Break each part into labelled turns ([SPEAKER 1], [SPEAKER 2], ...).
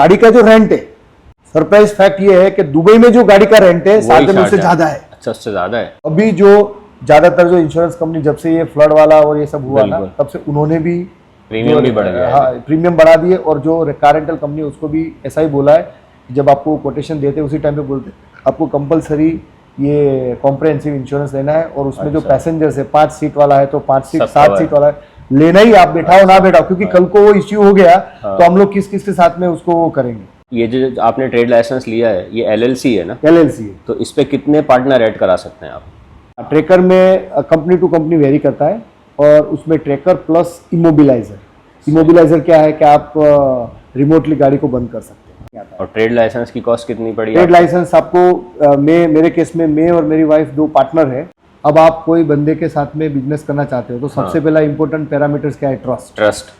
[SPEAKER 1] गाड़ी का जो रेंट है, सरप्राइज फैक्ट ये है कि दुबई में जो गाड़ी का रेंट है शारजा में उससे ज्यादा है।
[SPEAKER 2] अच्छा, उससे ज्यादा है।
[SPEAKER 1] अभी जो ज्यादातर जो इंश्योरेंस कंपनी जब से ये फ्लड वाला और ये सब हुआ ना, तब से उन्होंने भी
[SPEAKER 2] प्रीमियम भी बढ़ गया है।
[SPEAKER 1] हाँ, प्रीमियम बढ़ा दिए। और जो कार रेंटल कंपनी उसको भी ऐसा ही बोला है कि जब आपको कोटेशन देते उसी टाइम पे बोलते आपको कंपलसरी ये कॉम्प्रिहेंसिव इंश्योरेंस लेना है। और उसमें जो पैसेंजर्स है 5 सीट वाला है तो 5 सीट 7 सीट वाला है लेना ही, आप बैठाओ ना बैठाओ, क्योंकि कल को वो इश्यू हो गया तो हम लोग किस किस के साथ में उसको वो करेंगे।
[SPEAKER 2] ये जो आपने ट्रेड लाइसेंस लिया है ये एलएलसी है ना?
[SPEAKER 1] एलएलसी है।
[SPEAKER 2] तो इस पे कितने पार्टनर ऐड करा सकते हैं आप?
[SPEAKER 1] ट्रैकर में कंपनी टू कंपनी वेरी करता है और उसमें ट्रैकर प्लस इमोबिलाइजर। इमोबिलाइजर क्या है कि आप रिमोटली गाड़ी को बंद कर सकते हैं।
[SPEAKER 2] और ट्रेड लाइसेंस की कॉस्ट कितनी पड़ी?
[SPEAKER 1] ट्रेड लाइसेंस आपको मेरे केस में मैं और मेरी वाइफ 2 पार्टनर है। अब आप कोई बंदे के साथ में बिजनेस करना चाहते हो तो सबसे पहला इंपॉर्टेंट पैरामीटर्स क्या है? ट्रस्ट।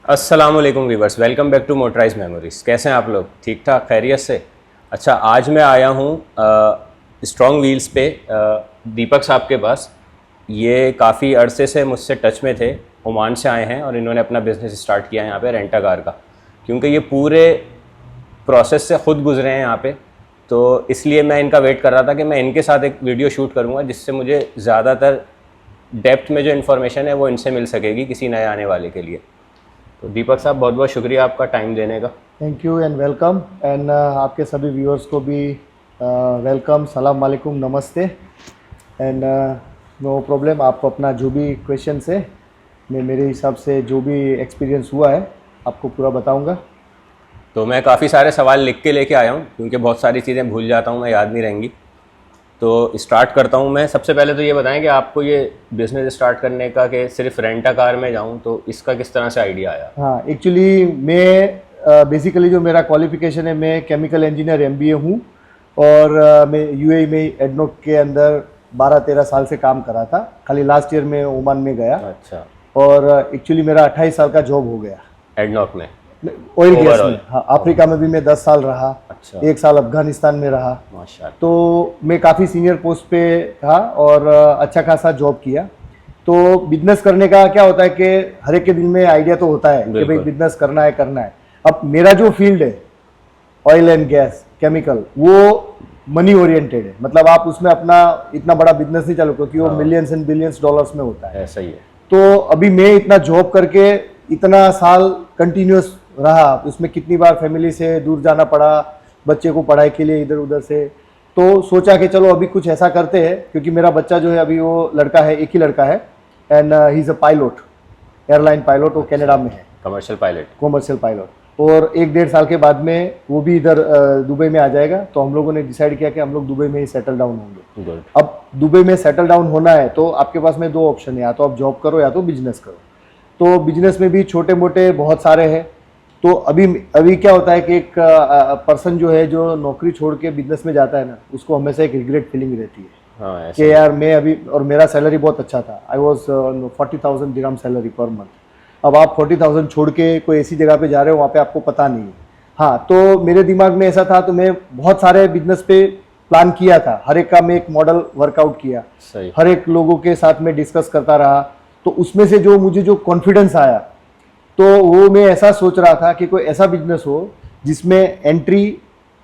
[SPEAKER 2] अस्सलाम वालेकुम viewers, welcome back to motorise memories. कैसे हैं आप लोग? ठीक ठाक, खैरियत से? अच्छा, आज मैं आया हूँ स्ट्रॉन्ग व्हील्स पे दीपक साहब के पास। ये काफ़ी अरसे से मुझसे टच में थे, ओमान से आए हैं और इन्होंने अपना बिज़नेस स्टार्ट किया है यहाँ पे रेंटा कार का। क्योंकि ये पूरे प्रोसेस से ख़ुद गुजरे हैं यहाँ पे, तो इसलिए मैं इनका वेट कर रहा था कि मैं इनके साथ एक वीडियो शूट करूँगा जिससे मुझे ज़्यादातर डेप्थ में जो इन्फॉर्मेशन है वो इनसे मिल सकेगी किसी नए आने वाले के लिए। तो दीपक साहब, बहुत बहुत शुक्रिया आपका टाइम देने का।
[SPEAKER 1] Thank you and welcome. And आपके सभी व्यूअर्स को भी वेलकम, सलाम वालेकुम, नमस्ते। एंड नो प्रॉब्लम, आपको अपना जो भी क्वेश्चन है मैं मेरे हिसाब से जो भी एक्सपीरियंस हुआ है आपको पूरा बताऊंगा।
[SPEAKER 2] तो मैं काफ़ी सारे सवाल लिख के लेके आया हूँ क्योंकि बहुत सारी चीज़ें भूल जाता हूँ मैं, याद नहीं रहेंगी। तो स्टार्ट करता हूँ मैं। सबसे पहले तो ये बताएं कि आपको ये बिज़नेस स्टार्ट करने का कि सिर्फ रेंटा कार में जाऊँ, तो इसका किस तरह से आइडिया आया?
[SPEAKER 1] हाँ, एक्चुअली मैं बेसिकली जो मेरा क्वालिफिकेशन है, मैं केमिकल इंजीनियर MBA हूँ और मैं UAE में एडनॉक के अंदर 12-13 साल से काम करा था। खाली लास्ट ईयर में ओमान में गया।
[SPEAKER 2] अच्छा।
[SPEAKER 1] और एक्चुअली मेरा 28 साल का जॉब हो गया
[SPEAKER 2] एडनॉक में,
[SPEAKER 1] ऑयल गैस में। हाँ, अफ्रीका में भी मैं 10 साल रहा।
[SPEAKER 2] अच्छा।
[SPEAKER 1] 1 साल अफगानिस्तान में रहा।
[SPEAKER 2] माशाल्लाह।
[SPEAKER 1] तो मैं काफ़ी सीनियर पोस्ट पे था और अच्छा खासा जॉब किया। तो बिजनेस करने का क्या होता है कि हर एक के दिल में आइडिया तो होता है कि भाई बिजनेस करना है। अब मेरा जो फील्ड है ऑयल एंड गैस केमिकल, वो मनी ओरिएंटेड है। मतलब आप उसमें अपना इतना बड़ा बिजनेस नहीं चालू, क्योंकि वो मिलियंस एंड बिलियंस डॉलर्स में होता है।
[SPEAKER 2] ऐसा ही है।
[SPEAKER 1] तो अभी मैं इतना जॉब करके इतना साल कंटिन्यूस रहा, उसमें कितनी बार फैमिली से दूर जाना पड़ा बच्चे को पढ़ाई के लिए इधर उधर से। तो सोचा कि चलो अभी कुछ ऐसा करते हैं, क्योंकि मेरा बच्चा जो है अभी वो लड़का है, एक ही लड़का है and he is a pilot, airline pilot. वो कनाडा में है, कमर्शियल पायलट। और 1-1.5 साल के बाद में वो भी इधर दुबई में आ जाएगा। तो हम लोगों ने डिसाइड किया कि हम लोग दुबई में ही सेटल डाउन होंगे। अब दुबई में सेटल डाउन होना है तो आपके पास में 2 ऑप्शन है, या तो आप जॉब करो या तो बिजनेस करो। तो बिजनेस में भी छोटे मोटे बहुत सारे हैं। तो अभी क्या होता है कि एक पर्सन जो है जो नौकरी छोड़ के बिजनेस में जाता है ना, उसको हमेशा एक रिग्रेट फीलिंग रहती है।
[SPEAKER 2] हाँ,
[SPEAKER 1] कि यार मैं अभी, और मेरा सैलरी बहुत अच्छा था, I was 40,000 dirham salary per month. अब आप 40,000 छोड़ के कोई ऐसी जगह पे जा रहे हो वहाँ पे आपको पता नहीं है। हाँ, तो मेरे दिमाग में ऐसा था, तो मैं बहुत सारे बिजनेस पे प्लान किया था, हर एक का मैं एक मॉडल वर्कआउट किया, हर एक लोगों के साथ में डिस्कस करता रहा। तो उसमें से जो मुझे जो कॉन्फिडेंस आया, तो वो मैं ऐसा सोच रहा था कि कोई ऐसा बिजनेस हो जिसमें एंट्री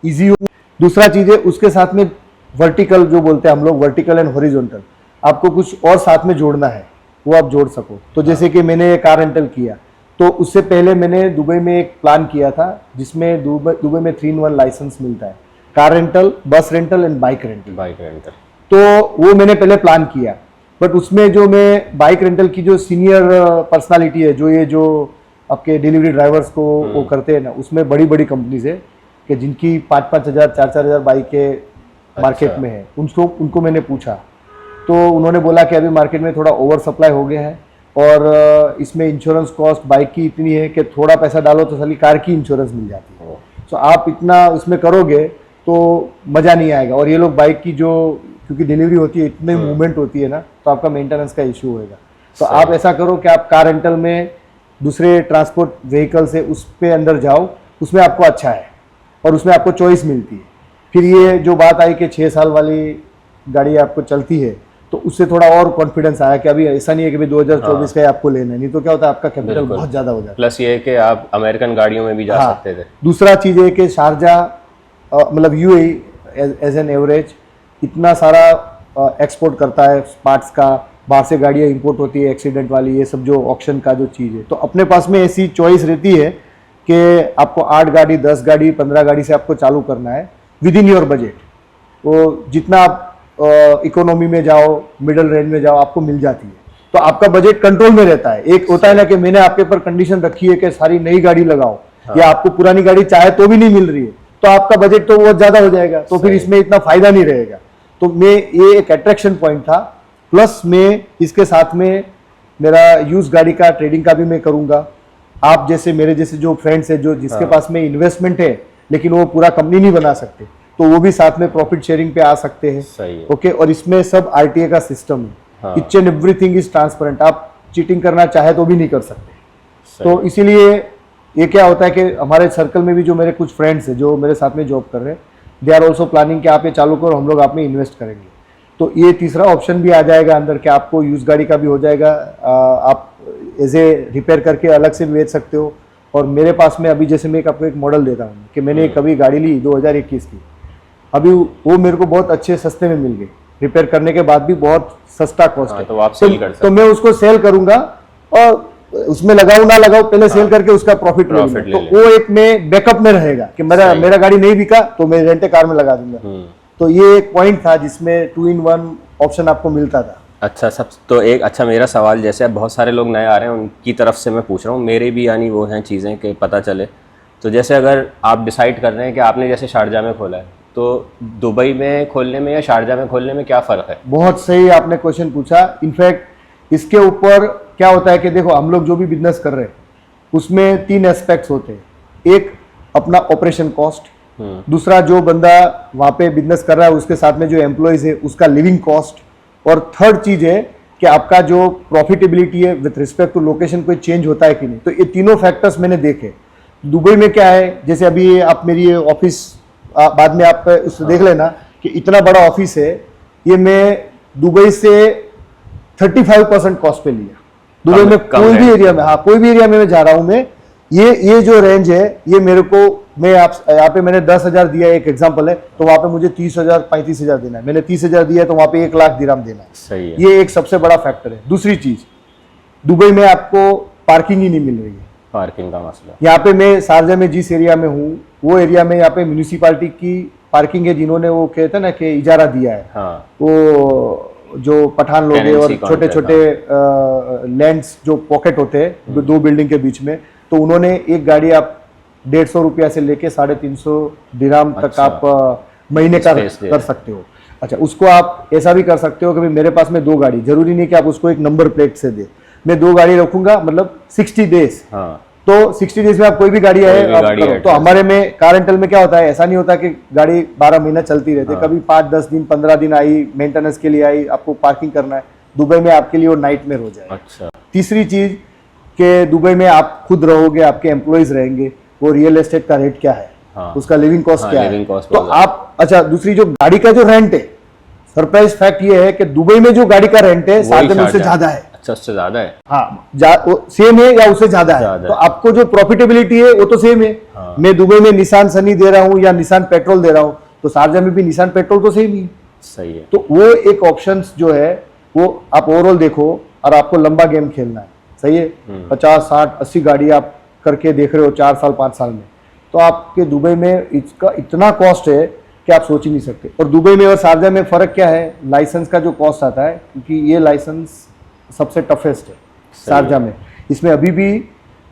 [SPEAKER 1] इजी हो। दूसरा चीज़ है उसके साथ में वर्टिकल, जो बोलते हैं हम लोग वर्टिकल एंड हॉरिजॉन्टल, आपको कुछ और साथ में जोड़ना है वो आप जोड़ सको। तो जैसे कि मैंने कार रेंटल किया, तो उससे पहले मैंने दुबई में एक प्लान किया था जिसमें दुबई में 3-in-1 लाइसेंस मिलता है, कार रेंटल, बस रेंटल एंड बाइक रेंटल। तो वो मैंने पहले प्लान किया, बट उसमें जो मैं बाइक रेंटल की जो सीनियर पर्सनालिटी है, जो आपके डिलीवरी ड्राइवर्स को वो करते हैं ना, उसमें बड़ी बड़ी कंपनीज है कि जिनकी 5-5 हज़ार 4-4 हज़ार बाइकें मार्केट में है। उनको मैंने पूछा, तो उन्होंने बोला कि अभी मार्केट में थोड़ा ओवर सप्लाई हो गया है और इसमें इंश्योरेंस कॉस्ट बाइक की इतनी है कि थोड़ा पैसा डालो तो साली कार की इंश्योरेंस मिल जाती है। तो आप इतना उसमें करोगे तो मज़ा नहीं आएगा। और ये लोग बाइक की जो क्योंकि डिलीवरी होती है, इतनी मूवमेंट होती है ना, तो आपका मेंटेनेंस का इशू होएगा। तो आप ऐसा करो कि आप कार रेंटल में दूसरे ट्रांसपोर्ट व्हीकल से उस पे अंदर जाओ, उसमें आपको अच्छा है और उसमें आपको चॉइस मिलती है। फिर ये जो बात आई कि 6 साल वाली गाड़ी आपको चलती है, तो उससे थोड़ा और कॉन्फिडेंस आया कि अभी ऐसा नहीं है कि भाई 2024 का ही आपको लेना है, नहीं तो क्या होता है आपका कैपिटल बहुत ज़्यादा हो जाता है।
[SPEAKER 2] प्लस ये है कि आप अमेरिकन गाड़ियों में भी जा सकते थे।
[SPEAKER 1] दूसरा चीज़ है कि शारजा मतलब यूएई एज एन एवरेज इतना सारा एक्सपोर्ट करता है पार्ट्स का, बाहर से गाड़ियाँ इंपोर्ट होती है एक्सीडेंट वाली, ये सब जो ऑक्शन का जो चीज़ है, तो अपने पास में ऐसी चॉइस रहती है कि आपको 8 गाड़ी 10 गाड़ी 15 गाड़ी से आपको चालू करना है विद इन योर बजट। तो जितना आप इकोनॉमी में जाओ, मिडिल रेंज में जाओ, आपको मिल जाती है, तो आपका बजट कंट्रोल में रहता है। एक होता है ना कि मैंने आपके ऊपर कंडीशन रखी है कि सारी नई गाड़ी लगाओ, या आपको पुरानी गाड़ी चाहे तो भी नहीं मिल रही है, तो आपका बजट तो बहुत ज़्यादा हो जाएगा, तो फिर इसमें इतना फायदा नहीं रहेगा। तो मैं ये एक अट्रैक्शन पॉइंट था। प्लस मैं इसके साथ में मेरा यूज गाड़ी का ट्रेडिंग का भी मैं करूँगा। आप जैसे मेरे जैसे जो फ्रेंड्स है जो जिसके पास में इन्वेस्टमेंट है लेकिन वो पूरा कंपनी नहीं बना सकते, तो वो भी साथ में प्रॉफिट शेयरिंग पे आ सकते हैं।
[SPEAKER 2] सही है।
[SPEAKER 1] ओके, और इसमें सब आरटीए का सिस्टम है, each and everything is transparent. आप चीटिंग करना चाहे तो भी नहीं कर सकते। तो इसीलिए ये क्या होता है कि हमारे सर्कल में भी जो मेरे कुछ फ्रेंड्स हैं जो मेरे साथ में जॉब कर रहे हैं, दे आर ऑल्सो प्लानिंग कि आप ये चालू करो, हम लोग आप में इन्वेस्ट करेंगे। तो ये तीसरा ऑप्शन भी आ जाएगा अंदर कि आपको यूज गाड़ी का भी हो जाएगा, आप एज ए रिपेयर करके अलग से भी बेच सकते हो। और मेरे पास में अभी जैसे मैं आपको एक मॉडल देता हूँ कि मैंने कभी गाड़ी ली 2021 की, अभी वो मेरे को बहुत अच्छे सस्ते में मिल गई, रिपेयर करने के बाद भी बहुत सस्ता कॉस्ट है।
[SPEAKER 2] तो आप सेल कर सकते
[SPEAKER 1] तो मैं उसको सेल करूंगा और उसमें लगाऊं ना लगाऊं, पहले सेल करके उसका प्रॉफिट ले लूंगा। तो वो एक में बैकअप में रहेगा कि मेरा गाड़ी नहीं बिका तो मैं रेंटे कार में लगा दूंगा। तो ये एक पॉइंट था जिसमें 2-in-1 ऑप्शन आपको मिलता था।
[SPEAKER 2] अच्छा, सब तो एक अच्छा मेरा सवाल, जैसे अब बहुत सारे लोग नए आ रहे हैं उनकी तरफ से मैं पूछ रहा हूँ, मेरे भी यानी वो हैं चीज़ें कि पता चले। तो जैसे अगर आप डिसाइड कर रहे हैं कि आपने जैसे शारजा में खोला है, तो दुबई में खोलने में या शारजा में खोलने में क्या फ़र्क है?
[SPEAKER 1] बहुत सही आपने क्वेश्चन पूछा। इनफैक्ट इसके ऊपर क्या होता है कि देखो हम लोग जो भी बिजनेस कर रहे हैं उसमें 3 एस्पेक्ट्स होते हैं। एक अपना ऑपरेशन कॉस्ट, दूसरा जो बंदा वहाँ पे बिजनेस कर रहा है उसके साथ में जो एम्प्लॉयज है उसका लिविंग कॉस्ट, और थर्ड चीज है कि आपका जो प्रॉफिटेबिलिटी है विथ रिस्पेक्ट टू लोकेशन कोई चेंज होता है कि नहीं। तो ये तीनों फैक्टर्स मैंने देखे। दुबई में क्या है, जैसे अभी आप मेरी ऑफिस बाद में आप उससे देख लेना कि इतना बड़ा ऑफिस है, ये मैं दुबई से 35% कॉस्ट पे लिया। दुबई में कोई भी एरिया में, हाँ कोई भी एरिया में मैं जा रहा हूँ, मैं ये जो रेंज है ये मेरे को, मैं आप यहाँ पे मैंने 10,000 दिया, एक एग्जांपल है, तो वहाँ पे मुझे 30,000 35,000 देना है। मैंने 30,000 दिया है तो वहाँ पे 1 लाख दिरहम देना है।
[SPEAKER 2] सही है।
[SPEAKER 1] ये एक सबसे बड़ा फैक्टर है। दूसरी चीज, दुबई में आपको पार्किंग ही नहीं मिल रही है।
[SPEAKER 2] पार्किंग का मसला,
[SPEAKER 1] यहाँ पे मैं शारजा में जिस एरिया में हूँ वो एरिया में यहाँ पे म्यूनिसिपालिटी की पार्किंग है, जिन्होंने वो कहते हैं ना कि इजारा दिया है।
[SPEAKER 2] हाँ।
[SPEAKER 1] वो जो पठान लोग हैं और
[SPEAKER 2] Tenancy
[SPEAKER 1] छोटे छोटे लैंड्स जो पॉकेट होते हैं 2 बिल्डिंग के बीच में, तो उन्होंने एक गाड़ी आप 150 रुपया से लेके 350 दिरहम तक आप महीने का कर सकते हो। अच्छा, उसको आप ऐसा भी कर सकते हो कि मेरे पास में 2 गाड़ी, जरूरी नहीं कि आप उसको एक नंबर प्लेट से दे, मैं 2 गाड़ी रखूंगा, मतलब 60 डेज।
[SPEAKER 2] हाँ।
[SPEAKER 1] तो 60 डेज में आप कोई भी गाड़ी है तो हमारे में कार रेंटल में क्या होता है, ऐसा नहीं होता कि गाड़ी 12 महीना चलती रहती है। कभी 5-10 दिन 15 दिन आई, मेंटेनेंस के लिए आई, आपको पार्किंग करना है, दुबई में आपके लिए वो नाइटमेयर हो जाएगा।
[SPEAKER 2] अच्छा।
[SPEAKER 1] तीसरी चीज कि दुबई में आप खुद रहोगे, आपके एम्प्लॉयज रहेंगे, वो रियल एस्टेट का रेट क्या है,
[SPEAKER 2] हाँ।
[SPEAKER 1] उसका लिविंग कॉस्ट क्या है,
[SPEAKER 2] cost
[SPEAKER 1] तो आप, अच्छा दूसरी जो गाड़ी का जो रेंट है, सरप्राइज फैक्ट ये है कि दुबई में जो गाड़ी का रेंट है शारजा में उससे ज्यादा है।
[SPEAKER 2] अच्छा, उससे ज्यादा है?
[SPEAKER 1] हाँ, सेम है या उससे ज्यादा है। तो आपको जो प्रॉफिटेबिलिटी है वो तो सेम है।
[SPEAKER 2] हाँ।
[SPEAKER 1] मैं दुबई में निसान सनी दे रहा हूँ या निसान पेट्रोल दे रहा हूँ, तो शारजा में भी निसान पेट्रोल तो सेम ही है।
[SPEAKER 2] सही है।
[SPEAKER 1] तो वो एक ऑप्शन जो है वो आप ओवरऑल देखो, और आपको लंबा गेम खेलना है, सही है। 50, 60, 80 गाड़ी आप करके देख रहे हो 4 साल 5 साल में, तो आपके दुबई में इसका इतना कॉस्ट है कि आप सोच ही नहीं सकते। और दुबई में और शारजा में फ़र्क क्या है, लाइसेंस का जो कॉस्ट आता है, क्योंकि ये लाइसेंस सबसे टफेस्ट है शारजा में। इसमें अभी भी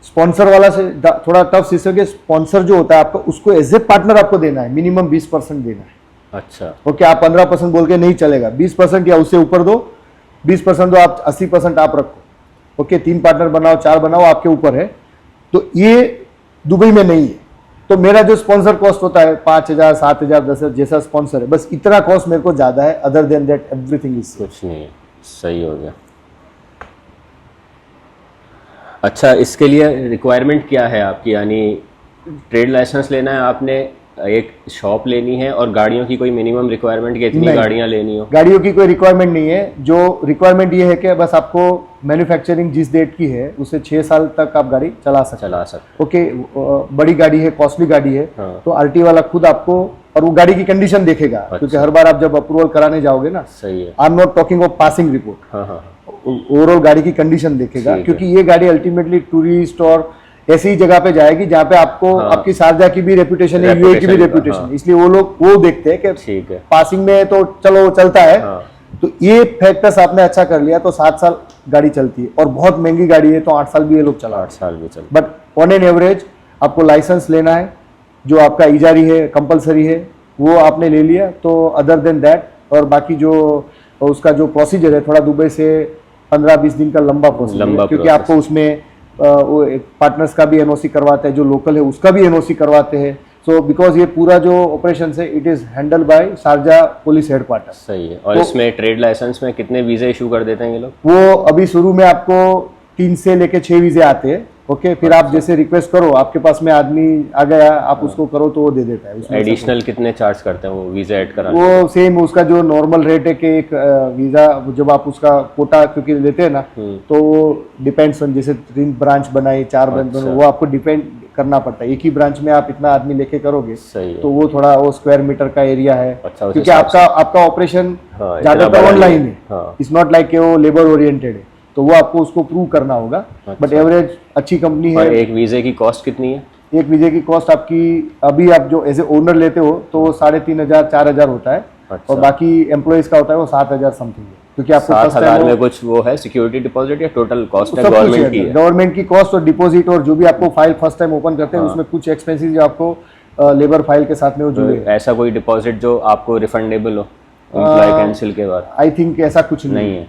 [SPEAKER 1] स्पॉन्सर वाला से थोड़ा टफ सिस्टम है। स्पॉन्सर जो होता है आपका, उसको एज ए पार्टनर आपको देना है, मिनिमम 20% देना है।
[SPEAKER 2] अच्छा।
[SPEAKER 1] ओके, आप 15% बोल के नहीं चलेगा, 20% या उससे ऊपर दो, 20% दो, आप 80% आप रखो। ओके, 3 पार्टनर बनाओ 4 बनाओ, आपके ऊपर है। तो ये दुबई में नहीं है। तो मेरा जो स्पॉन्सर कॉस्ट होता है 5,000 7,000 10,000 जैसा स्पॉन्सर है, बस इतना कॉस्ट मेरे को ज़्यादा है। Other than that everything is
[SPEAKER 2] कुछ नहीं है, सही हो गया। अच्छा, इसके लिए रिक्वायरमेंट क्या है आपकी, यानी ट्रेड लाइसेंस लेना है आपने, एक शॉप लेनी है, और गाड़ियों की कोई मिनिमम रिक्वायरमेंट कि इतनी
[SPEAKER 1] नहीं।
[SPEAKER 2] गाड़ियां लेनी हो?
[SPEAKER 1] गाड़ियों की कोई रिक्वायरमेंट नहीं है। जो रिक्वायरमेंट ये है कि बस आपको मैन्युफैक्चरिंग जिस डेट की है उससे 6 साल तक आप गाड़ी चला सकते। ओके, बड़ी गाड़ी है, कॉस्टली गाड़ी है,
[SPEAKER 2] हाँ।
[SPEAKER 1] तो आरटी वाला खुद आपको, और वो गाड़ी की कंडीशन देखेगा।
[SPEAKER 2] अच्छा।
[SPEAKER 1] क्योंकि हर बार आप जब अप्रूवल कराने जाओगे ना,
[SPEAKER 2] सही है।
[SPEAKER 1] I am not talking of passing report,
[SPEAKER 2] हाँ हाँ,
[SPEAKER 1] ओवरऑल गाड़ी की कंडीशन देखेगा।
[SPEAKER 2] ठीक है।
[SPEAKER 1] क्योंकि ये गाड़ी अल्टीमेटली टूरिस्ट और ऐसी ही जगह पे जाएगी जहाँ पे आपको
[SPEAKER 2] हाँ।
[SPEAKER 1] आपकी शारजा की भी रेपुटेशन है, यूए की भी
[SPEAKER 2] Reputation का,
[SPEAKER 1] रेपुटेशन
[SPEAKER 2] हाँ।
[SPEAKER 1] है, इसलिए वो लोग वो देखते हैं कि
[SPEAKER 2] ठीक है।
[SPEAKER 1] पासिंग में तो चलो चलता है।
[SPEAKER 2] हाँ।
[SPEAKER 1] तो ये फैक्टर्स आपने अच्छा कर लिया तो 7 साल गाड़ी चलती है, और बहुत महंगी गाड़ी है तो 8 साल भी ये लोग चला।
[SPEAKER 2] 8 साल भी चल।
[SPEAKER 1] बट ऑन एन एवरेज आपको लाइसेंस लेना है, जो आपका इजारी है, कंपलसरी है, वो आपने ले लिया। तो अदर देन दैट, और बाकी जो उसका जो प्रोसीजर है, थोड़ा दुबई से 15-20 दिन का लंबा प्रोसीजर है,
[SPEAKER 2] लंबा
[SPEAKER 1] क्योंकि
[SPEAKER 2] process।
[SPEAKER 1] आपको उसमें वो पार्टनर्स का भी एनओसी करवाते हैं, जो लोकल है उसका भी एनओसी करवाते हैं। सो बिकॉज ये पूरा जो ऑपरेशन है it is handle bye Sharjah police headquarter.
[SPEAKER 2] सही है। और
[SPEAKER 1] तो-
[SPEAKER 2] इसमें ट्रेड लाइसेंस में कितने वीज़े इशू कर देते हैं ये लोग?
[SPEAKER 1] वो अभी शुरू में आपको 3 से लेके 6 वीजे आते हैं। ओके, फिर आप जैसे रिक्वेस्ट करो, आपके पास में आदमी आ गया, आप उसको करो तो वो दे देता है। उसमें
[SPEAKER 2] एडिशनल कितने चार्ज करते हैं वो वीज़ा ऐड कराने?
[SPEAKER 1] वो सेम उसका जो नॉर्मल रेट है कि एक वीज़ा जब आप उसका कोटा क्योंकि लेते हैं ना, तो वो डिपेंड्स ऑन, जैसे 3 ब्रांच बनाई, 4 ब्रांच बनाई, वो आपको डिपेंड करना पड़ता है। एक ही ब्रांच में आप इतना आदमी लेके करोगे
[SPEAKER 2] सही है।
[SPEAKER 1] तो वो थोड़ा वो स्क्वायर मीटर का एरिया है।
[SPEAKER 2] अच्छा, उस
[SPEAKER 1] क्योंकि
[SPEAKER 2] हिसाब
[SPEAKER 1] आपका ऑपरेशन
[SPEAKER 2] हाँ, इतना
[SPEAKER 1] ज़्यादातर
[SPEAKER 2] बड़ा
[SPEAKER 1] ऑनलाइन
[SPEAKER 2] नहीं
[SPEAKER 1] है,
[SPEAKER 2] हाँ।
[SPEAKER 1] इट्स नॉट लाइक वो लेबर ओरिएंटेड है, तो वो आपको उसको प्रूव करना होगा। बट एवरेज अच्छी कंपनी
[SPEAKER 2] और
[SPEAKER 1] है।
[SPEAKER 2] एक वीज़े की कॉस्ट कितनी है?
[SPEAKER 1] एक वीजे की कॉस्ट आपकी, अभी आप जो एज ए ओनर लेते हो तो वो 3,500 4,000 होता है।
[SPEAKER 2] अच्छा।
[SPEAKER 1] और बाकी एम्प्लॉइज का होता है वो 7,000 समथिंग है, क्योंकि आपको first time
[SPEAKER 2] 7,000
[SPEAKER 1] वो-
[SPEAKER 2] में कुछ वो है सिक्योरिटी डिपॉजिट या टोटल कॉस्ट है
[SPEAKER 1] सब कुछ
[SPEAKER 2] गवर्नमेंट की है?
[SPEAKER 1] गवर्नमेंट की कॉस्ट और डिपॉजिट, और जो भी आपको फाइल फर्स्ट टाइम ओपन करते हैं
[SPEAKER 2] हाँ।
[SPEAKER 1] उसमें कुछ एक्सपेंसेस जो आपको लेबर फाइल के साथ में वो
[SPEAKER 2] तो
[SPEAKER 1] जुड़े हैं।
[SPEAKER 2] ऐसा कोई डिपॉजिट जो आपको रिफंडेबल हो एम्प्लॉय कैंसिल के बाद?
[SPEAKER 1] आई थिंक ऐसा कुछ नहीं
[SPEAKER 2] नहीं है।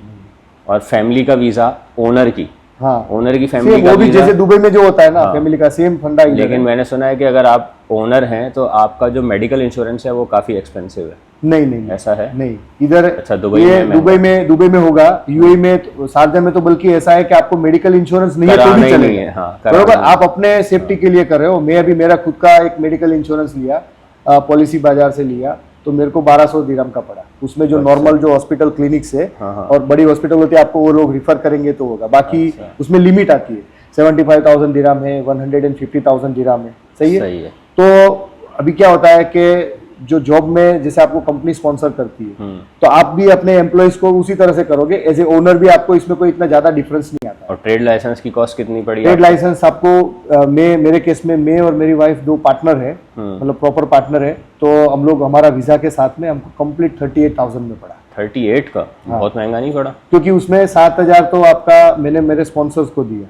[SPEAKER 2] और फैमिली का वीज़ा ओनर की,
[SPEAKER 1] हाँ,
[SPEAKER 2] ओनर की फैमिली
[SPEAKER 1] सेम
[SPEAKER 2] का
[SPEAKER 1] वो भी
[SPEAKER 2] वीज़ा,
[SPEAKER 1] जैसे दुबई में जो होता है ना
[SPEAKER 2] हाँ।
[SPEAKER 1] फैमिली का सेम फंडा इधर
[SPEAKER 2] लेकिन
[SPEAKER 1] है।
[SPEAKER 2] मैंने सुना है कि अगर आप ओनर हैं तो आपका जो मेडिकल इंश्योरेंस है वो काफ़ी एक्सपेंसिव है,
[SPEAKER 1] नहीं नहीं
[SPEAKER 2] ऐसा है?
[SPEAKER 1] नहीं, इधर
[SPEAKER 2] अच्छा, दुबई
[SPEAKER 1] ये
[SPEAKER 2] में
[SPEAKER 1] दुबई में होगा, यूएई में शारजा में तो बल्कि ऐसा है कि आपको मेडिकल इंश्योरेंस नहीं है तो
[SPEAKER 2] कराना
[SPEAKER 1] भी
[SPEAKER 2] ही नहीं
[SPEAKER 1] चलेगा।
[SPEAKER 2] है, हाँ, कराना
[SPEAKER 1] बरोबर,
[SPEAKER 2] नहीं।
[SPEAKER 1] आप अपने सेफ्टी के लिए कर रहे हो। मैं अभी मेरा खुद का एक मेडिकल इंश्योरेंस लिया, पॉलिसी बाजार से लिया, तो मेरे को 1200 दिरहम का पड़ा। उसमें जो नॉर्मल जो हॉस्पिटल क्लिनिक्स है
[SPEAKER 2] हाँ, हाँ।
[SPEAKER 1] और बड़ी हॉस्पिटल होती है आपको वो लोग रिफर करेंगे तो होगा। बाकी
[SPEAKER 2] अच्छा।
[SPEAKER 1] उसमें लिमिट आती है, 75,000 दिरहम है, 150,000 दिरहम है। सही है।
[SPEAKER 2] सही है।
[SPEAKER 1] तो अभी क्या होता है कि जो जॉब में जैसे आपको कंपनी स्पॉन्सर करती है, तो आप भी अपने एम्प्लॉयज को उसी तरह से करोगे। एज ए ओनर भी आपको इसमें कोई इतना ज्यादा डिफरेंस नहीं आता।
[SPEAKER 2] और ट्रेड लाइसेंस की कॉस्ट कितनी पड़ी?
[SPEAKER 1] ट्रेड लाइसेंस आपको मेरे केस में मैं और मेरी वाइफ 2 पार्टनर है, मतलब प्रॉपर पार्टनर है, तो हम लोग हमारा वीजा के साथ में हमको कंप्लीट 38,000 में पड़ा।
[SPEAKER 2] 38 का? बहुत महंगा नहीं पड़ा?
[SPEAKER 1] क्योंकि उसमें 7,000 तो आपका मैंने मेरे स्पॉन्सर्स को दिया,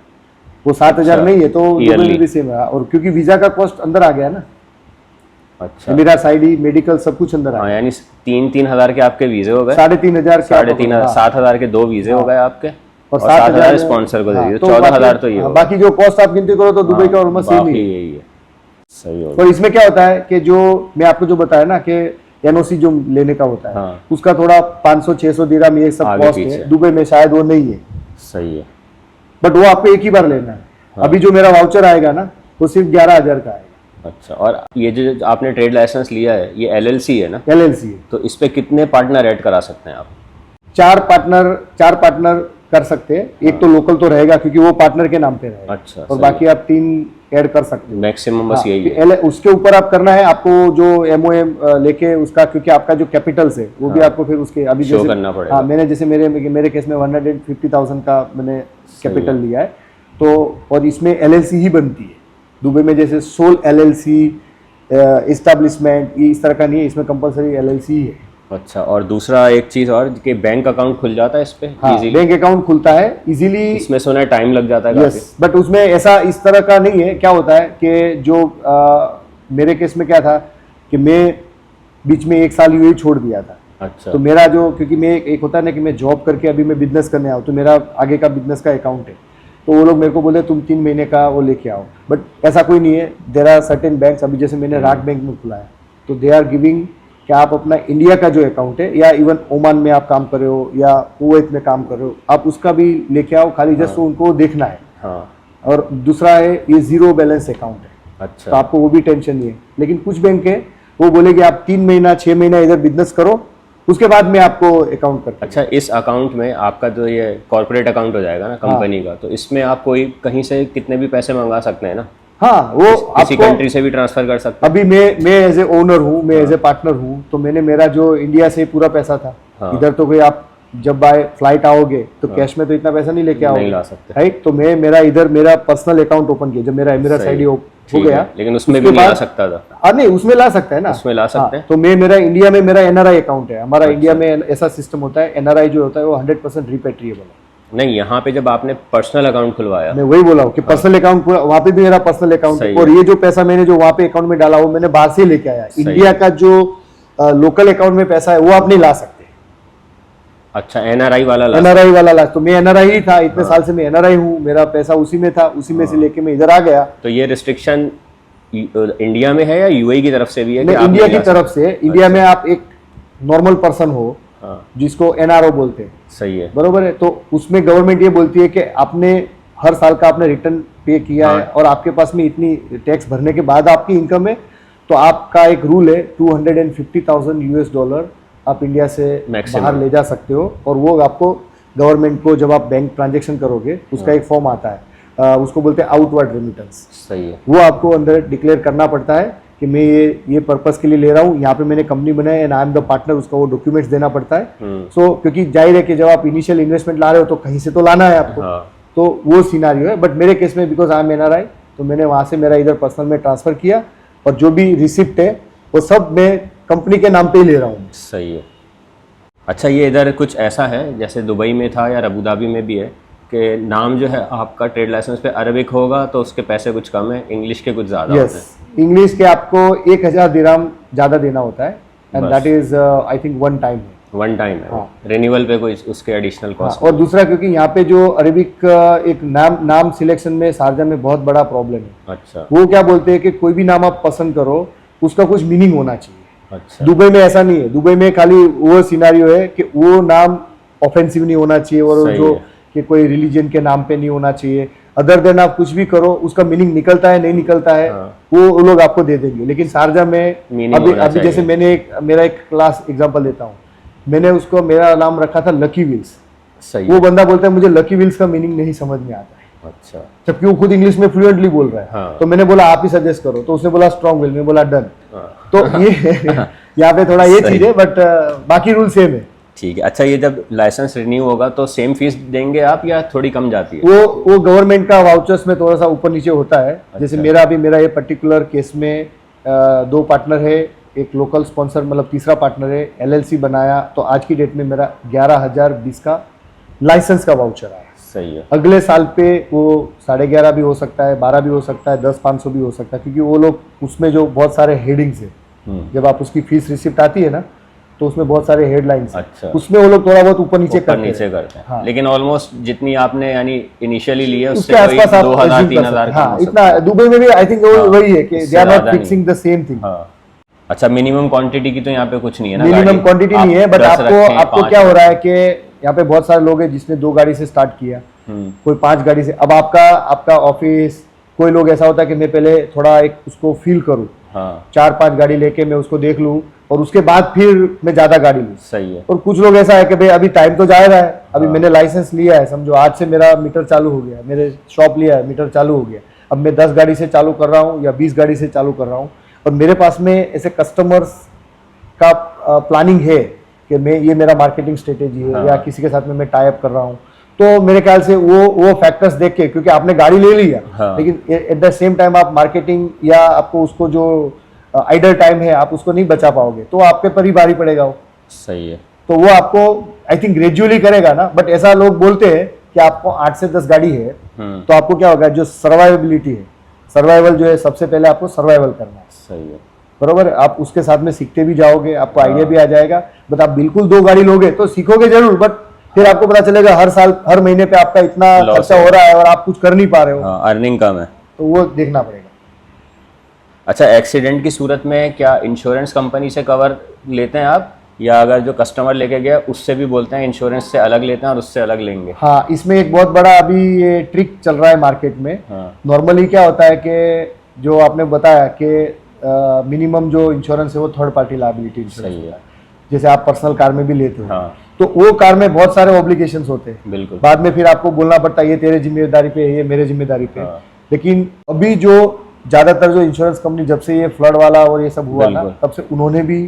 [SPEAKER 1] वो 7,000 नहीं है, तो दुबई में भी सेम है। और क्योंकि वीजा का कॉस्ट अंदर आ गया ना,
[SPEAKER 2] अच्छा,
[SPEAKER 1] मेरा साइडी मेडिकल सब कुछ अंदर आ
[SPEAKER 2] हाँ,
[SPEAKER 1] गया।
[SPEAKER 2] यानी 3-3 हज़ार के आपके वीज़े हो गए?
[SPEAKER 1] 3,500
[SPEAKER 2] 3,500 7,000 के 2 वीज़े हो गए आपके, और
[SPEAKER 1] 7,000
[SPEAKER 2] 7,000 स्पॉन्सर को दे दिए, तो 14,000 तो ये हो गए।
[SPEAKER 1] बाकी जो कॉस्ट आप गिनती करो तो दुबई का ऑलमोस्ट सेम
[SPEAKER 2] बाकी
[SPEAKER 1] ही है।
[SPEAKER 2] यही है। सही हो गया।
[SPEAKER 1] और इसमें क्या होता है कि जो मैं आपको जो बताया ना कि एनओसी जो लेने का होता है,
[SPEAKER 2] हाँ।
[SPEAKER 1] उसका थोड़ा 500-600 दिरहम ये सब
[SPEAKER 2] आगे
[SPEAKER 1] कॉस्ट
[SPEAKER 2] पीछे।
[SPEAKER 1] है। दुबई में शायद वो नहीं है,
[SPEAKER 2] सही है।
[SPEAKER 1] बट वो आपको एक ही बार लेना है। अभी जो मेरा वाउचर आएगा ना वो सिर्फ 11,000 का आएगा।
[SPEAKER 2] अच्छा, और ये जो आपने ट्रेड लाइसेंस लिया है ये एलएलसी है ना?
[SPEAKER 1] LLC है।
[SPEAKER 2] तो इस पे कितने पार्टनर ऐड करा सकते हैं आप?
[SPEAKER 1] 4 पार्टनर कर सकते हैं। एक तो लोकल तो रहेगा क्योंकि वो पार्टनर के नाम पे रहेगा,
[SPEAKER 2] अच्छा,
[SPEAKER 1] और
[SPEAKER 2] सही
[SPEAKER 1] बाकी आप 3 ऐड कर सकते हो।
[SPEAKER 2] मैक्सिमम बस
[SPEAKER 1] हाँ,
[SPEAKER 2] यही है।
[SPEAKER 1] उसके ऊपर आप करना है आपको जो MOM लेके उसका, क्योंकि आपका जो कैपिटल्स है वो भी आपको फिर उसके अभी
[SPEAKER 2] शो
[SPEAKER 1] जैसे
[SPEAKER 2] करना पड़ेगा।
[SPEAKER 1] हाँ, मैंने जैसे मेरे केस में 150,000 का मैंने कैपिटल लिया है, तो और इसमें LLC ही बनती है। दुबई में जैसे सोल LLC एस्टेब्लिशमेंट इस तरह का नहीं है, इसमें कंपलसरी LLC ही है।
[SPEAKER 2] अच्छा, और दूसरा एक चीज़ और कि बैंक अकाउंट खुल जाता है इस पे
[SPEAKER 1] हाँ,
[SPEAKER 2] इजीली?
[SPEAKER 1] बैंक अकाउंट खुलता है इजीली।
[SPEAKER 2] इसमें सुना है टाइम लग जाता है काफी।
[SPEAKER 1] यस, बट उसमें ऐसा इस तरह का नहीं है। क्या होता है कि जो मेरे केस में क्या था कि मैं बीच में 1 साल यूएई छोड़ दिया था।
[SPEAKER 2] अच्छा,
[SPEAKER 1] तो मेरा जो, क्योंकि मैं एक होता है ना कि मैं जॉब करके अभी मैं बिजनेस करने आऊँ, तो मेरा आगे का बिजनेस का अकाउंट है। तो वो लोग मेरे को बोले तुम 3 महीने का वो लेके आओ, बट ऐसा कोई नहीं है। देर आर सर्टेन बैंक्स, अभी जैसे मैंने राग बैंक में खुला है, तो दे आर गिविंग कि आप अपना इंडिया का जो अकाउंट है, या इवन ओमान में आप काम कर रहे हो या कुवैत में काम कर रहे हो, आप उसका भी लेके आओ, खाली जस्ट उनको देखना है।
[SPEAKER 2] हाँ।
[SPEAKER 1] और दूसरा है ये 0 बैलेंस अकाउंट है,
[SPEAKER 2] अच्छा।
[SPEAKER 1] तो आपको वो भी टेंशन नहीं है। लेकिन कुछ बैंक है वो बोले कि आप 3 महीना 6 महीना इधर बिजनेस करो, उसके बाद में आपको अकाउंट करते हैं।
[SPEAKER 2] अच्छा, इस अकाउंट में आपका जो ये कॉर्पोरेट अकाउंट हो जाएगा ना कंपनी का, तो इसमें आप कोई कहीं से कितने भी पैसे मंगा सकते हैं ना?
[SPEAKER 1] हाँ, वो
[SPEAKER 2] किसी
[SPEAKER 1] आपको
[SPEAKER 2] कंट्री से भी ट्रांसफर कर सकते हैं।
[SPEAKER 1] अभी मैं एज ए ओनर हूँ, मैं एज ए पार्टनर हूँ, तो मैंने मेरा जो इंडिया से पूरा पैसा था,
[SPEAKER 2] हाँ।
[SPEAKER 1] इधर तो कोई आप जब बाय फ्लाइट आओगे तो कैश में तो इतना पैसा नहीं लेके आओगे,
[SPEAKER 2] नहीं ला सकते,
[SPEAKER 1] राइट। तो मैं मेरा इधर मेरा पर्सनल अकाउंट ओपन किया जब मेरा एमिरेट्स
[SPEAKER 2] सही,
[SPEAKER 1] आईडी हो
[SPEAKER 2] ठीक
[SPEAKER 1] गया।
[SPEAKER 2] है, लेकिन उसमें भी नहीं ला सकता था।
[SPEAKER 1] नहीं, उसमें ला सकता है ना,
[SPEAKER 2] उसमें ला सकते हैं।
[SPEAKER 1] तो मैं मेरा इंडिया में मेरा एनआरआई अकाउंट है। हमारा इंडिया में ऐसा सिस्टम होता है, एनआरआई जो होता है वो 100% रिपेट्रिएबल है।
[SPEAKER 2] नहीं, यहाँ पे जब आपने पर्सनल अकाउंट खुलवाया,
[SPEAKER 1] मैं वही बोला हूँ कि पर्सनल अकाउंट पूरा, वहाँ पे भी मेरा पर्सनल अकाउंट है,
[SPEAKER 2] सही
[SPEAKER 1] और ये जो पैसा मैंने जो वहाँ पे अकाउंट में डाला वो मैंने बाहर से लेके आया। इंडिया का जो लोकल अकाउंट में पैसा है वो आप नहीं ला सकते।
[SPEAKER 2] अच्छा, एनआरआई वाला ला,
[SPEAKER 1] एनआरआई वाला ला, तो मैं एनआरआई ही था, इतने साल से मैं एनआरआई हूँ, मेरा पैसा उसी में था, उसी में से लेके मैं इधर आ गया।
[SPEAKER 2] तो ये रिस्ट्रिक्शन इंडिया में है या यूएई की तरफ से भी है? कि
[SPEAKER 1] मैं
[SPEAKER 2] आप
[SPEAKER 1] इंडिया
[SPEAKER 2] नहीं
[SPEAKER 1] की
[SPEAKER 2] ला
[SPEAKER 1] तरफ से, इंडिया में आप एक नॉर्मल पर्सन हो
[SPEAKER 2] सकते? हाँ,
[SPEAKER 1] जिसको एनआरओ बोलते हैं,
[SPEAKER 2] सही है।
[SPEAKER 1] बरोबर है, तो उसमें गवर्नमेंट ये बोलती है कि आपने हर साल का आपने रिटर्न पे किया है और आपके पास में इतनी टैक्स भरने के बाद आपकी इनकम है, तो आपका एक रूल है $250,000 आप इंडिया से
[SPEAKER 2] Maximum।
[SPEAKER 1] बाहर ले जा सकते हो। और वो आपको गवर्नमेंट को जब आप बैंक ट्रांजेक्शन करोगे उसका एक फॉर्म आता है, उसको बोलते हैं आउटवर्ड रेमिटेंस।
[SPEAKER 2] सही है।
[SPEAKER 1] वो आपको अंदर डिक्लेयर करना पड़ता है कि मैं ये पर्पस के लिए ले रहा हूँ, यहाँ पे मैंने कंपनी बनाई and I am the partner, उसका वो डॉक्यूमेंट्स देना पड़ता है। सो क्योंकि जाहिर है कि जब आप इनिशियल इन्वेस्टमेंट ला रहे हो तो कहीं से तो लाना है आपको।
[SPEAKER 2] हाँ।
[SPEAKER 1] तो वो सिनारियो है, बट मेरे केस में बिकॉज आई एम एनआरआई, तो मैंने वहाँ से मेरा इधर पर्सनल में ट्रांसफर किया, और जो भी रिसिप्ट है वो सब मैं कंपनी के नाम पे ही ले रहा हूँ।
[SPEAKER 2] सही है। अच्छा, ये इधर कुछ ऐसा है जैसे दुबई में था या अबू धाबी में भी है कि नाम जो है आपका ट्रेड लाइसेंस पे अरबिक होगा तो उसके पैसे कुछ कम है, इंग्लिश के कुछ ज़्यादा होते हैं।
[SPEAKER 1] इंग्लिश के आपको 1000 दिरहम ज़्यादा देना होता है, and that is I think one time है।
[SPEAKER 2] वन टाइम है।
[SPEAKER 1] हाँ।
[SPEAKER 2] रिन्यूअल पे कोई उसके एडिशनल कॉस्ट।
[SPEAKER 1] और दूसरा क्योंकि यहाँ पे जो अरबिक एक नाम सिलेक्शन में शारजा में बहुत बड़ा प्रॉब्लम है।
[SPEAKER 2] अच्छा।
[SPEAKER 1] वो क्या बोलते हैं कि कोई भी नाम आप पसंद करो उसका कुछ मीनिंग होना चाहिए।
[SPEAKER 2] अच्छा।
[SPEAKER 1] दुबई में ऐसा नहीं है, दुबई में खाली वो सिनारियो है कि वो नाम ऑफेंसिव नहीं होना चाहिए, और
[SPEAKER 2] सही
[SPEAKER 1] जो
[SPEAKER 2] है।
[SPEAKER 1] कि कोई रिलीजन के नाम पे नहीं होना चाहिए। अदर देन आप कुछ भी करो उसका मीनिंग निकलता है नहीं निकलता है,
[SPEAKER 2] हाँ।
[SPEAKER 1] वो लोग आपको दे देंगे। लेकिन शारजा में
[SPEAKER 2] Meaning
[SPEAKER 1] अभी
[SPEAKER 2] होना
[SPEAKER 1] अभी जैसे
[SPEAKER 2] चाहिए।
[SPEAKER 1] मेरा एक क्लास एग्जांपल देता हूँ, मैंने उसको मेरा नाम रखा था लकी व्हील्स।
[SPEAKER 2] सही
[SPEAKER 1] वो
[SPEAKER 2] है।
[SPEAKER 1] बंदा बोलता है मुझे लकी व्हील्स का मीनिंग नहीं समझ में आता है,
[SPEAKER 2] अच्छा।
[SPEAKER 1] जबकि वो खुद इंग्लिश में फ्लुएंटली बोल रहा है।
[SPEAKER 2] हाँ।
[SPEAKER 1] तो मैंने बोला आप ही सजेस्ट करो, तो उसने बोला स्ट्रॉन्ग व्हील, मैं बोला डन।
[SPEAKER 2] हाँ।
[SPEAKER 1] तो ये यहाँ पे थोड़ा ये
[SPEAKER 2] सही।
[SPEAKER 1] चीज है, बट बाकी रूल सेम है।
[SPEAKER 2] ठीक है। अच्छा, ये जब लाइसेंस रिन्यू होगा तो सेम फीस देंगे आप या थोड़ी कम जाती है?
[SPEAKER 1] वो गवर्नमेंट का वाउचर्स में थोड़ा सा ऊपर नीचे होता है। जैसे मेरा ये पर्टिकुलर केस में 2 पार्टनर है, एक लोकल स्पॉन्सर मतलब तीसरा पार्टनर है, LLC बनाया, तो आज की डेट में मेरा 11,020 का लाइसेंस का वाउचर आया।
[SPEAKER 2] सही है।
[SPEAKER 3] अगले साल पे वो 11.5 भी हो सकता है, 12 भी हो सकता है, 10,500 भी हो सकता है, क्योंकि वो लोग उसमें जो बहुत सारे हेडिंग्स है, जब आप उसकी फीस रिसिप्ट आती है ना तो उसमें बहुत सारे हेडलाइंस हैं,
[SPEAKER 2] अच्छा।
[SPEAKER 3] उसमें वो लोग थोड़ा बहुत ऊपर नीचे
[SPEAKER 2] ऊपर नीचे करते हैं।
[SPEAKER 3] हाँ।
[SPEAKER 2] लेकिन ऑलमोस्ट जितनी आपने यानी इनिशियली ली है उससे
[SPEAKER 3] उसके
[SPEAKER 2] कोई
[SPEAKER 3] आसपास आप
[SPEAKER 2] 2,000-3,000
[SPEAKER 3] हाँ, इतना दुबई में भी आई थिंक वही है कि
[SPEAKER 2] उससे
[SPEAKER 3] दे आर नॉट
[SPEAKER 2] ज़्यादा नहीं।
[SPEAKER 3] Fixing the same thing.
[SPEAKER 2] हाँ। अच्छा, मिनिमम क्वांटिटी की तो यहाँ पे कुछ नहीं है ना?
[SPEAKER 3] मिनिमम
[SPEAKER 2] गाड़ी?
[SPEAKER 3] क्वांटिटी
[SPEAKER 2] आप
[SPEAKER 3] नहीं है, बट
[SPEAKER 2] 10 रखें,
[SPEAKER 3] आपको
[SPEAKER 2] 5
[SPEAKER 3] क्या हो रहा है कि यहाँ पे बहुत सारे लोग हैं जिसने 2 गाड़ी से स्टार्ट किया, कोई 5 गाड़ी से। अब आपका ऑफिस, कोई लोग ऐसा होता है कि मैं पहले थोड़ा एक उसको फील करूँ,
[SPEAKER 2] हाँ।
[SPEAKER 1] 4-5 गाड़ी लेके मैं उसको देख लूँ और उसके बाद फिर मैं ज्यादा गाड़ी लूँ।
[SPEAKER 2] सही है।
[SPEAKER 3] और कुछ लोग ऐसा है कि भाई अभी टाइम तो जा रहा है, अभी मैंने लाइसेंस लिया है, समझो आज से मेरा मीटर चालू हो गया, मेरे शॉप लिया है, मीटर चालू हो गया, अब मैं 10 गाड़ी से चालू कर रहा हूँ या 20 गाड़ी से चालू कर रहा हूँ, और मेरे पास में ऐसे कस्टमर्स का प्लानिंग है कि मैं ये मेरा मार्केटिंग स्ट्रेटेजी है,
[SPEAKER 2] हाँ।
[SPEAKER 3] या किसी के साथ में मैं टाई अप कर रहा हूँ, तो मेरे ख्याल से वो फैक्टर्स देख के, क्योंकि आपने गाड़ी ले लिया,
[SPEAKER 2] हाँ।
[SPEAKER 3] लेकिन एट द सेम टाइम आप मार्केटिंग या आपको उसको जो आइडल टाइम है आप उसको नहीं बचा पाओगे, तो आपके पर ही भारी पड़ेगा वो।
[SPEAKER 2] सही है।
[SPEAKER 3] तो वो आपको आई थिंक ग्रेजुअली करेगा ना, बट ऐसा लोग बोलते हैं कि आपको 8 से 10 गाड़ी है तो आपको क्या होगा, जो सर्वाइवेबिलिटी है, सर्वाइवल जो है, सबसे पहले आपको सर्वाइवल करना है।
[SPEAKER 2] सही है।
[SPEAKER 3] बरोबर, आप उसके साथ में सीखते भी जाओगे, आपको आइडिया भी आ जाएगा। बट आप बिल्कुल 2 गाड़ी लोगे तो सीखोगे जरूर, बट
[SPEAKER 1] फिर आपको पता चलेगा हर साल हर महीने पे आपका इतना
[SPEAKER 2] Loss
[SPEAKER 1] खर्चा
[SPEAKER 2] है।
[SPEAKER 1] हो रहा है और आप कुछ कर नहीं पा रहे हो,
[SPEAKER 2] हाँ, अर्निंग कम है।
[SPEAKER 1] तो वो देखना पड़ेगा।
[SPEAKER 2] अच्छा, एक्सीडेंट की सूरत में क्या इंश्योरेंस कंपनी से कवर लेते हैं आप, या अगर जो कस्टमर लेके गया उससे भी बोलते हैं इंश्योरेंस से अलग लेते हैं और उससे अलग लेंगे?
[SPEAKER 1] हाँ, इसमें एक बहुत बड़ा अभी ये ट्रिक चल रहा है मार्केट में।
[SPEAKER 2] हाँ।
[SPEAKER 1] नॉर्मली क्या होता है कि जो आपने बताया कि मिनिमम जो इंश्योरेंस है वो थर्ड पार्टी लायबिलिटी इंश्योरेंस
[SPEAKER 2] सही है।
[SPEAKER 1] होता है, जैसे आप पर्सनल कार में भी लेते हो।
[SPEAKER 2] हाँ।
[SPEAKER 1] तो वो कार में बहुत सारे ऑब्लिगेशंस होते हैं,
[SPEAKER 2] बिल्कुल।
[SPEAKER 1] बाद में फिर आपको बोलना पड़ता है ये तेरे जिम्मेदारी पे है, ये मेरे जिम्मेदारी पे है।
[SPEAKER 2] हाँ।
[SPEAKER 1] लेकिन अभी जो ज्यादातर जो इंश्योरेंस कंपनी जब से ये फ्लड वाला और ये सब हुआ ना,
[SPEAKER 2] बिल्कुल।
[SPEAKER 1] तब से उन्होंने भी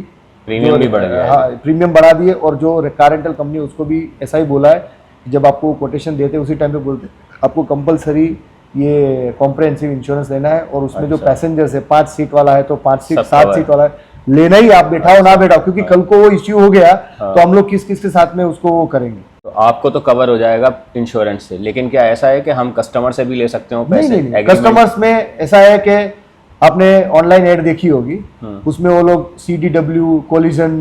[SPEAKER 2] प्रीमियम भी बढ़ गया है।
[SPEAKER 1] हाँ, प्रीमियम बढ़ा दिए। और जो कार रेंटल कंपनी उसको भी ऐसा ही बोला है कि जब आपको कोटेशन देते हैं उसी टाइम पे बोलते हैं आपको कंपलसरी ये कॉम्प्रहेंसिव इंश्योरेंस लेना है, और उसमें जो
[SPEAKER 2] अच्छा।
[SPEAKER 1] पैसेंजर्स है 5 सीट वाला है तो 5 सीट
[SPEAKER 2] सब
[SPEAKER 1] 7
[SPEAKER 2] cover
[SPEAKER 1] सीट वाला है, लेना ही, आप बैठाओ ना बैठाओ, क्योंकि कल को वो इश्यू हो गया तो हम लोग किस किस के साथ में उसको वो करेंगे।
[SPEAKER 2] तो आपको तो कवर हो जाएगा इंश्योरेंस से, लेकिन क्या ऐसा है कि हम कस्टमर से भी ले सकते हो
[SPEAKER 1] नहीं
[SPEAKER 2] पैसे?
[SPEAKER 1] नहीं नहीं,
[SPEAKER 2] Agreement-
[SPEAKER 1] कस्टमर्स में ऐसा है कि आपने ऑनलाइन ऐड देखी होगी, उसमें वो लोग CDW कोलिजन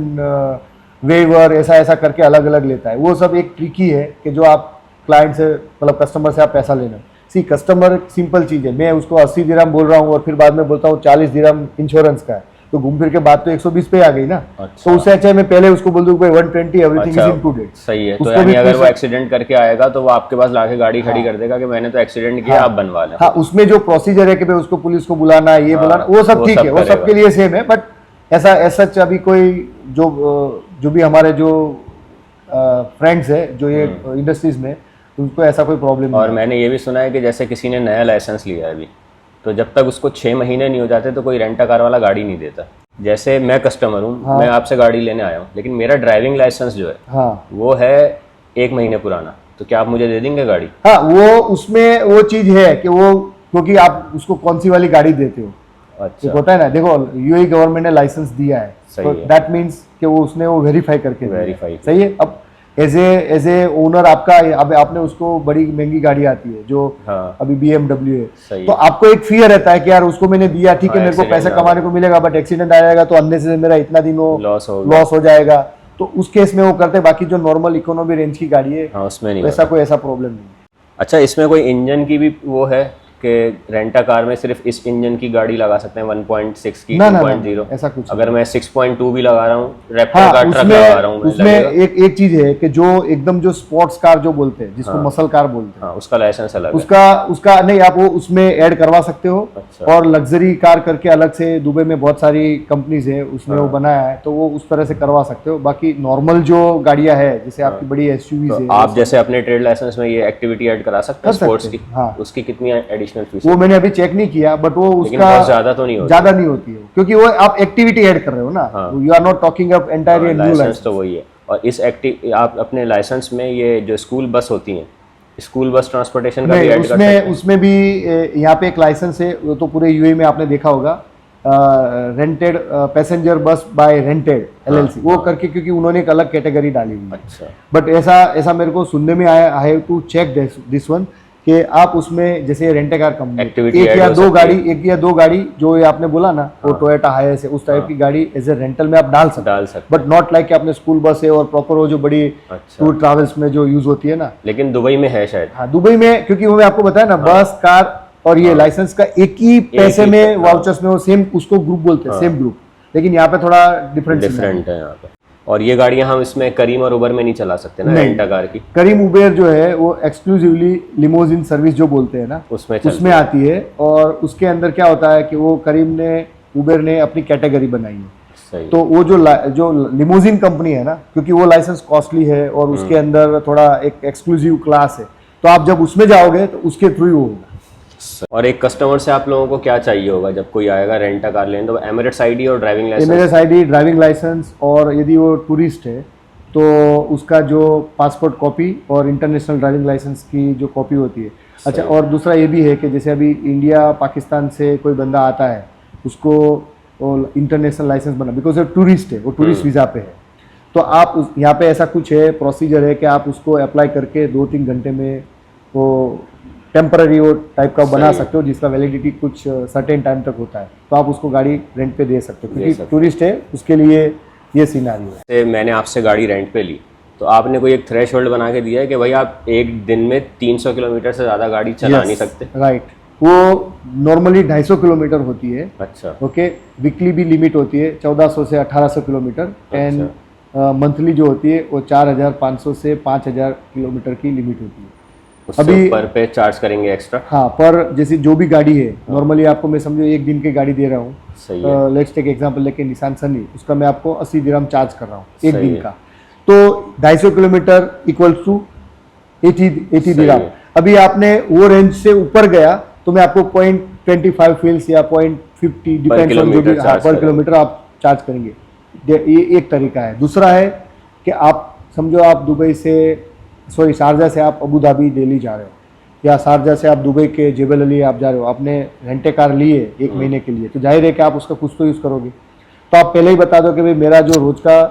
[SPEAKER 1] वेवर ऐसा ऐसा करके अलग अलग लेता है। वो सब एक ट्रिकी है कि जो आप क्लाइंट से मतलब कस्टमर से आप पैसा लेना। सी कस्टमर सिंपल चीज है, मैं उसको 80 दिरहम बोल रहा हूँ और फिर बाद में बोलता हूँ 40 दिरहम इंश्योरेंस का है, तो घूम फिर के बात तो 120 पे आ गई ना।
[SPEAKER 2] अच्छा।
[SPEAKER 1] तो उससे अच्छा है मैं पहले उसको बोल दूँ 120 एवरीथिंग इज इंक्लूडेड।
[SPEAKER 2] सही है। तो
[SPEAKER 1] उसको
[SPEAKER 2] यानी
[SPEAKER 1] भी
[SPEAKER 2] अगर वो
[SPEAKER 1] पैसे-
[SPEAKER 2] एक्सीडेंट करके आएगा तो वो आपके पास लाके गाड़ी खड़ी कर देगा कि मैंने तो एक्सीडेंट किया, आप बनवा लें।
[SPEAKER 1] हाँ, उसमें जो प्रोसीजर है कि भाई उसको पुलिस को बुलाना है, ये
[SPEAKER 2] हाँ,
[SPEAKER 1] बुलाना, वो सब
[SPEAKER 2] वो
[SPEAKER 1] ठीक
[SPEAKER 2] सब
[SPEAKER 1] है, वो
[SPEAKER 2] करेगा।
[SPEAKER 1] सबके लिए सेम है। बट ऐसा सच अभी कोई जो भी हमारे जो फ्रेंड्स है जो ये इंडस्ट्रीज में, उनको ऐसा कोई प्रॉब्लम
[SPEAKER 2] और
[SPEAKER 1] नहीं
[SPEAKER 2] मैंने ये भी सुना है कि जैसे किसी ने नया लाइसेंस लिया है अभी, तो जब तक उसको 6 महीने नहीं हो जाते तो कोई रेंटा कार वाला गाड़ी नहीं देता। जैसे मैं कस्टमर हूँ, मैं आपसे गाड़ी लेने आया हूँ, लेकिन मेरा ड्राइविंग लाइसेंस जो है
[SPEAKER 1] हाँ
[SPEAKER 2] वो है 1 महीने पुराना, तो क्या आप मुझे दे देंगे गाड़ी?
[SPEAKER 1] हाँ, वो उसमें वो चीज है कि वो क्योंकि आप उसको कौन सी वाली गाड़ी देते हो,
[SPEAKER 2] अच्छा।
[SPEAKER 1] एक होता है ना, देखो यूएई गवर्नमेंट ने लाइसेंस दिया है,
[SPEAKER 2] सही
[SPEAKER 1] तो
[SPEAKER 2] है।
[SPEAKER 1] दैट मीन्स कि वो उसने वो वेरीफाई करके दिया है।
[SPEAKER 2] Verify किया।
[SPEAKER 1] सही है। अब एज ए ओनर आपका, अब आपने उसको बड़ी महंगी गाड़ी आती है जो
[SPEAKER 2] हाँ।
[SPEAKER 1] अभी BMW है,
[SPEAKER 2] सही
[SPEAKER 1] तो
[SPEAKER 2] है।
[SPEAKER 1] आपको एक फियर रहता है कि यार उसको मैंने दिया, ठीक है
[SPEAKER 2] हाँ,
[SPEAKER 1] मेरे को
[SPEAKER 2] accident
[SPEAKER 1] पैसा
[SPEAKER 2] ना
[SPEAKER 1] कमाने को मिलेगा, बट एक्सीडेंट आ जाएगा तो अंदर से मेरा इतना दिन
[SPEAKER 2] Loss हो गया।
[SPEAKER 1] लॉस हो जाएगा, तो उस केस में वो करते हैं। बाकी जो नॉर्मल इकोनॉमी रेंज की गाड़ी है
[SPEAKER 2] हाँ, उसमें नहीं
[SPEAKER 1] वैसा कोई ऐसा प्रॉब्लम नहीं है।
[SPEAKER 2] अच्छा, इसमें कोई इंजन की भी वो है कि रेंटा कार में सिर्फ इस इंजन की गाड़ी लगा सकते हैं, 1.6 की,
[SPEAKER 1] ना, ना,
[SPEAKER 2] 2.0?
[SPEAKER 1] ना, ऐसा कुछ
[SPEAKER 2] अगर मैं 6.2 भी लगा रहा हूँ, रैप्टर
[SPEAKER 1] हाँ,
[SPEAKER 2] का ट्रक लगा रहा हूँ मैं,
[SPEAKER 1] उसमें
[SPEAKER 2] लगेगा?
[SPEAKER 1] एक चीज है कि जो एकदम जो स्पोर्ट्स कार जो बोलते हैं, जिसको मसल कार बोलते हैं,
[SPEAKER 2] हाँ, उसका लाइसेंस अलग है।
[SPEAKER 1] उसका नहीं, आप वो उसमें ऐड करवा सकते हो।
[SPEAKER 2] अच्छा।
[SPEAKER 1] और लग्जरी कार करके अलग से दुबई में बहुत सारी कंपनीज है, उसने वो बनाया है, तो वो उस तरह से करवा सकते हो। बाकी नॉर्मल जो गाड़ियां है, जैसे आपकी बड़ी SUVs
[SPEAKER 2] तो
[SPEAKER 1] है,
[SPEAKER 2] आप जैसे अपने ट्रेड लाइसेंस में ये एक्टिविटी ऐड करा सकते हैं
[SPEAKER 1] कर
[SPEAKER 2] स्पोर्ट्स
[SPEAKER 1] सकते
[SPEAKER 2] की?
[SPEAKER 1] हैं, हाँ।
[SPEAKER 2] उसकी कितनी एडिशनल फीस?
[SPEAKER 1] वो मैंने अभी चेक नहीं किया, बट वो
[SPEAKER 2] लेकिन
[SPEAKER 1] उसका
[SPEAKER 2] बहुत ज्यादा तो नहीं होती।
[SPEAKER 1] ज्यादा नहीं होती है, क्योंकि वो आप एक्टिविटी ऐड कर रहे हो ना,
[SPEAKER 2] हाँ।
[SPEAKER 1] You are not talking up entire new
[SPEAKER 2] licence
[SPEAKER 1] licence.
[SPEAKER 2] तो वही है। और इस आप अपने लाइसेंस में ये जो स्कूल बस होती हैं, स्कूल बस ट्रांसपोर्टेशन का भी
[SPEAKER 1] नहीं,
[SPEAKER 2] ऐड कर सकते हैं?
[SPEAKER 1] उसमें भी यहाँ पे एक लाइसेंस है, वो तो पूरे यूएई में आपने देखा होगा, rented passenger bus by rented LLC, वो करके, क्योंकि उन्होंने एक अलग कैटेगरी डाली हुई है।
[SPEAKER 2] अच्छा।
[SPEAKER 1] बट ऐसा मेरे को सुनने में आया, I have to check this one, कि आप उसमें जैसे रेंटे कार कंपनी
[SPEAKER 2] Activity
[SPEAKER 1] एक
[SPEAKER 2] add
[SPEAKER 1] या
[SPEAKER 2] हो
[SPEAKER 1] दो
[SPEAKER 2] सकती
[SPEAKER 1] गाड़ी, एक या दो गाड़ी जो ये आपने बोला ना, वो टोयोटा हाईएस है, उस टाइप की गाड़ी एज ए रेंटल में आप डाल सकते
[SPEAKER 2] डाल सकते
[SPEAKER 1] बट नॉट लाइक कि आपने स्कूल बस है और प्रॉपर वो जो बड़ी
[SPEAKER 2] अच्छा।
[SPEAKER 1] टूर ट्रैवल्स में जो यूज होती है ना।
[SPEAKER 2] लेकिन दुबई में है शायद।
[SPEAKER 1] हाँ, दुबई में, क्योंकि वो मैं आपको बताया ना, बस कार और ये लाइसेंस का एक ही पैसे
[SPEAKER 2] ही
[SPEAKER 1] में वाउचर्स में वो सेम उसको ग्रुप बोलते हैं, सेम ग्रुप, लेकिन यहाँ पे थोड़ा डिफरेंस
[SPEAKER 2] डिफरेंट है यहाँ पे। और ये गाड़ियाँ हम इसमें करीम और उबर में नहीं चला सकते ना,
[SPEAKER 1] नहीं।
[SPEAKER 2] रेंटा कार की?
[SPEAKER 1] करीम उबेर जो है वो एक्सक्लूसिवली लिमोजिन सर्विस जो बोलते हैं ना,
[SPEAKER 2] उसमें चलती
[SPEAKER 1] उसमें आती है। और उसके अंदर क्या होता है कि वो करीम ने, उबेर ने अपनी कैटेगरी बनाई है।
[SPEAKER 2] सही।
[SPEAKER 1] तो वो जो लिमोजिन कंपनी है ना, क्योंकि वो लाइसेंस कॉस्टली है और उसके अंदर थोड़ा एक एक्सक्लूसिव क्लास है, तो आप जब उसमें जाओगे तो उसके थ्रू ही वो होगा।
[SPEAKER 2] और एक कस्टमर से आप लोगों को क्या चाहिए होगा जब कोई आएगा रेंटा कार लेने? तो एमिरेट्स आईडी और driving licence?
[SPEAKER 1] Emirates ID, driving licence, और यदि वो टूरिस्ट है तो उसका जो पासपोर्ट कॉपी और इंटरनेशनल ड्राइविंग लाइसेंस की जो कॉपी होती है। अच्छा, और दूसरा ये भी है कि जैसे अभी इंडिया पाकिस्तान से कोई बंदा आता है, उसको इंटरनेशनल लाइसेंस बना, बिकॉज वो टूरिस्ट है, वो टूरिस्ट वीज़ा पे है, तो आप यहाँ पे ऐसा कुछ है, प्रोसीजर है कि आप उसको अप्लाई करके 2-3 घंटे में वो टेम्पररी वो टाइप का बना सकते हो, जिसका वैलिडिटी कुछ सर्टेन टाइम तक होता है, तो आप उसको गाड़ी रेंट पे दे सकते हो, क्योंकि टूरिस्ट है, उसके लिए ये सिनेरियो है।
[SPEAKER 2] से मैंने आपसे गाड़ी रेंट पे ली, तो आपने कोई एक थ्रेशोल्ड बना के दिया है कि भाई आप एक दिन में 300 किलोमीटर से ज़्यादा गाड़ी चला नहीं सकते?
[SPEAKER 3] राइट, वो नॉर्मली 250 किलोमीटर होती है।
[SPEAKER 2] अच्छा।
[SPEAKER 3] ओके, वीकली भी लिमिट होती है 1400 से 1800 किलोमीटर, एंड मंथली जो होती है वो 4500 से 5000 किलोमीटर की लिमिट होती है।
[SPEAKER 2] उससे
[SPEAKER 3] अभी
[SPEAKER 2] पर पे चार्ज करेंगे एक्स्ट्रा?
[SPEAKER 3] हाँ, पर जैसे जो भी गाड़ी है, नॉर्मली आपको मैं समझो एक दिन की गाड़ी दे रहा हूँ,
[SPEAKER 2] सही है।
[SPEAKER 3] लेट्स टेक एग्जांपल लेके निसान सनी, उसका मैं आपको 80 दिरहम चार्ज कर रहा हूँ एक
[SPEAKER 2] सही
[SPEAKER 3] दिन
[SPEAKER 2] है।
[SPEAKER 3] का, तो 250 किलोमीटर इक्वल्स टू 80 दिरहम।
[SPEAKER 2] है।
[SPEAKER 3] अभी आपने वो रेंज से ऊपर गया तो मैं आपको 0.25 फील्स या 0.50 डिपेंड्स ऑन जो भी
[SPEAKER 2] किलोमीटर चार्ज
[SPEAKER 3] पर
[SPEAKER 2] करेंगे।
[SPEAKER 3] किलोमीटर आप चार्ज करेंगे। ये एक तरीका है। दूसरा है कि आप समझो आप दुबई से शारजा से आप अबू धाबी दिल्ली जा रहे हो, या शारजा से आप दुबई के जेबल अली आप जा रहे हो, आपने रेंटे कार ली है एक महीने के लिए, तो जाहिर है कि आप उसका कुछ तो यूज़ करोगे। तो आप पहले ही बता दो कि भाई मेरा जो रोज का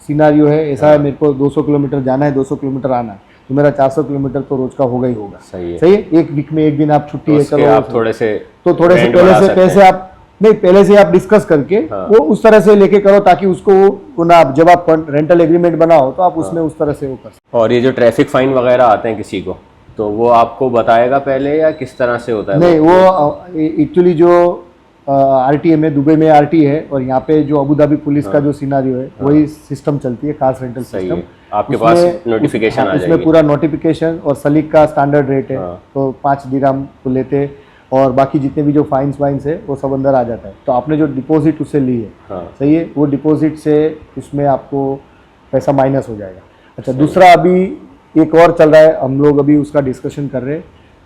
[SPEAKER 3] सिनारियो है ऐसा है, मेरे को 200 किलोमीटर जाना है, 200 किलोमीटर आना है, तो मेरा 400 किलोमीटर तो रोज का होगा ही होगा।
[SPEAKER 2] सही है।
[SPEAKER 3] सही है। एक वीक में एक दिन आप छुट्टी
[SPEAKER 2] तो
[SPEAKER 3] है,
[SPEAKER 2] उसके
[SPEAKER 3] चलो
[SPEAKER 2] आप थोड़े से
[SPEAKER 3] तो थोड़े से
[SPEAKER 2] rent
[SPEAKER 3] पहले
[SPEAKER 2] बढ़ा
[SPEAKER 3] से
[SPEAKER 2] सकते
[SPEAKER 3] पैसे
[SPEAKER 2] हैं।
[SPEAKER 3] आप नहीं, पहले से आप डिस्कस करके
[SPEAKER 2] हाँ।
[SPEAKER 3] वो उस तरह से लेके करो, ताकि उसको वो ना, जब आप रेंटल एग्रीमेंट बनाओ तो आप उसमें उस तरह से वो कर सकते।
[SPEAKER 2] और ये जो ट्रैफिक फाइन वगैरह आते हैं किसी को, तो वो आपको बताएगा पहले या किस तरह से होता है?
[SPEAKER 3] नहीं, वो एक्चुअली जो आरटीए में, दुबई में आरटी है, और यहाँ पे जो अबू धाबी पुलिस का जो सिनारियो है वही सिस्टम चलती है, कार्स रेंटल
[SPEAKER 2] सही
[SPEAKER 3] सिस्टम।
[SPEAKER 2] है। आपके पास नोटिफिकेशन आ
[SPEAKER 3] उसमें
[SPEAKER 2] जाएगी।
[SPEAKER 3] पूरा नोटिफिकेशन और सलीक का स्टैंडर्ड रेट है,
[SPEAKER 2] हाँ।
[SPEAKER 3] तो 5 दिरहम को लेते, और बाकी जितने भी जो फाइन्स वाइन्स है वो सब अंदर आ जाता है। तो आपने जो डिपॉजिट उससे ली है,
[SPEAKER 2] हाँ।
[SPEAKER 3] सही है, वो डिपॉजिट से उसमें आपको पैसा माइनस हो जाएगा। अच्छा, दूसरा अभी एक और चल रहा है, हम लोग अभी उसका डिस्कशन कर रहे हैं।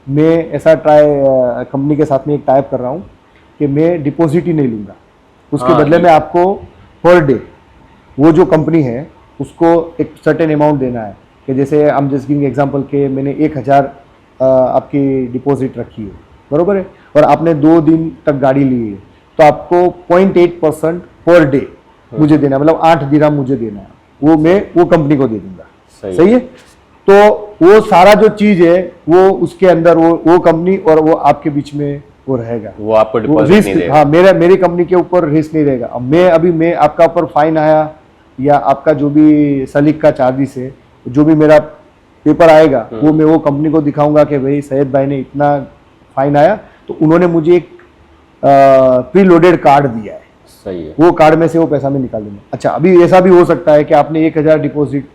[SPEAKER 3] मैं ऐसा कंपनी के साथ में एक टाइप कर रहा हूँ कि मैं डिपॉजिट ही नहीं लूँगा, उसके
[SPEAKER 2] हाँ,
[SPEAKER 3] बदले में आपको पर डे वो जो कंपनी है उसको एक सर्टेन अमाउंट देना है, कि जैसे हम जस्ट गिविंग एग्जांपल के मैंने 1000 आपकी डिपॉजिट रखी है, बरोबर है, और आपने 2 दिन तक गाड़ी ली है, तो आपको 0.8% पर डे मुझे देना है, मतलब 8 दिरहम मुझे देना है, वो मैं वो कंपनी को दे दूंगा। सही है। तो वो सारा जो चीज़ है वो उसके अंदर वो कंपनी और वो आपके बीच में वो रहेगा,
[SPEAKER 2] वो आपको
[SPEAKER 3] वो
[SPEAKER 2] डिपॉजिट नहीं
[SPEAKER 3] रिस्क,
[SPEAKER 2] देगा।
[SPEAKER 3] हाँ, मेरी कंपनी के ऊपर रिस्क नहीं रहेगा। अब मैं आपका ऊपर फाइन आया या आपका जो भी सलीक का चार्जिस है, जो भी मेरा पेपर आएगा वो मैं वो कंपनी को दिखाऊंगा कि भाई सैयद भाई ने इतना फाइन आया, तो उन्होंने मुझे एक प्री लोडेड कार्ड दिया है,
[SPEAKER 2] सही है।
[SPEAKER 3] वो कार्ड में से वो पैसा मैं निकाल दूंगा। अच्छा, अभी ऐसा भी हो सकता है कि आपने 1000 डिपॉजिट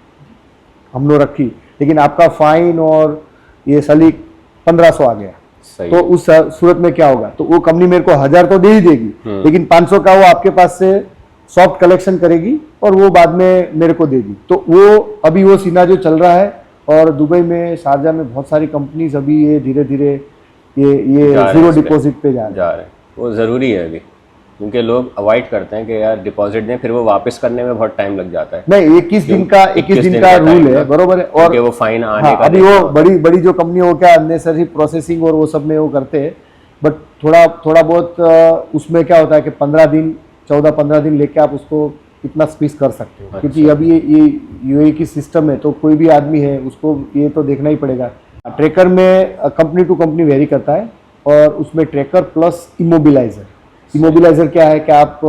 [SPEAKER 3] हम लोग रखी, लेकिन आपका फाइन और ये सलीक 1500 आ गया,
[SPEAKER 2] सही
[SPEAKER 3] तो
[SPEAKER 2] है।
[SPEAKER 3] उस सूरत में क्या होगा? तो वो कंपनी मेरे को 1000 तो दे ही देगी, लेकिन 500 का वो आपके पास से सॉफ्ट कलेक्शन करेगी और वो बाद में मेरे को देगी। तो वो अभी वो सिनारियो चल रहा है, और दुबई में, शारजा में बहुत सारी कंपनीज अभी ये धीरे धीरे ये
[SPEAKER 2] जा रहे हैं
[SPEAKER 3] जीरो
[SPEAKER 2] इस पे।
[SPEAKER 3] डिपॉजिट पे जा रहे हैं।
[SPEAKER 2] वो ज़रूरी है अभी, क्योंकि लोग अवॉइड करते हैं कि यार डिपॉजिट दें, फिर वो वापस करने में बहुत टाइम लग जाता है।
[SPEAKER 3] नहीं, 21 दिन का 21 दिन का रूल है, बरोबर है। और
[SPEAKER 2] क्योंकि वो फाइन आने
[SPEAKER 3] हाँ,
[SPEAKER 2] का
[SPEAKER 3] अभी
[SPEAKER 2] देखना
[SPEAKER 3] वो
[SPEAKER 2] होता
[SPEAKER 3] बड़ी बड़ी जो कंपनी हो क्या अननेसेसरी प्रोसेसिंग और वो सब में वो करते हैं, बट थोड़ा बहुत उसमें क्या होता है कि 14-15 दिन लेके आप उसको इतना स्क्वीज कर सकते हो। क्योंकि अभी ये यूएई की सिस्टम है, तो कोई भी आदमी है उसको ये तो देखना ही पड़ेगा। ट्रैकर में कंपनी टू कंपनी वेरी करता है, और उसमें ट्रैकर प्लस इमोबिलाइजर। इमोबिलाइजर क्या है कि आप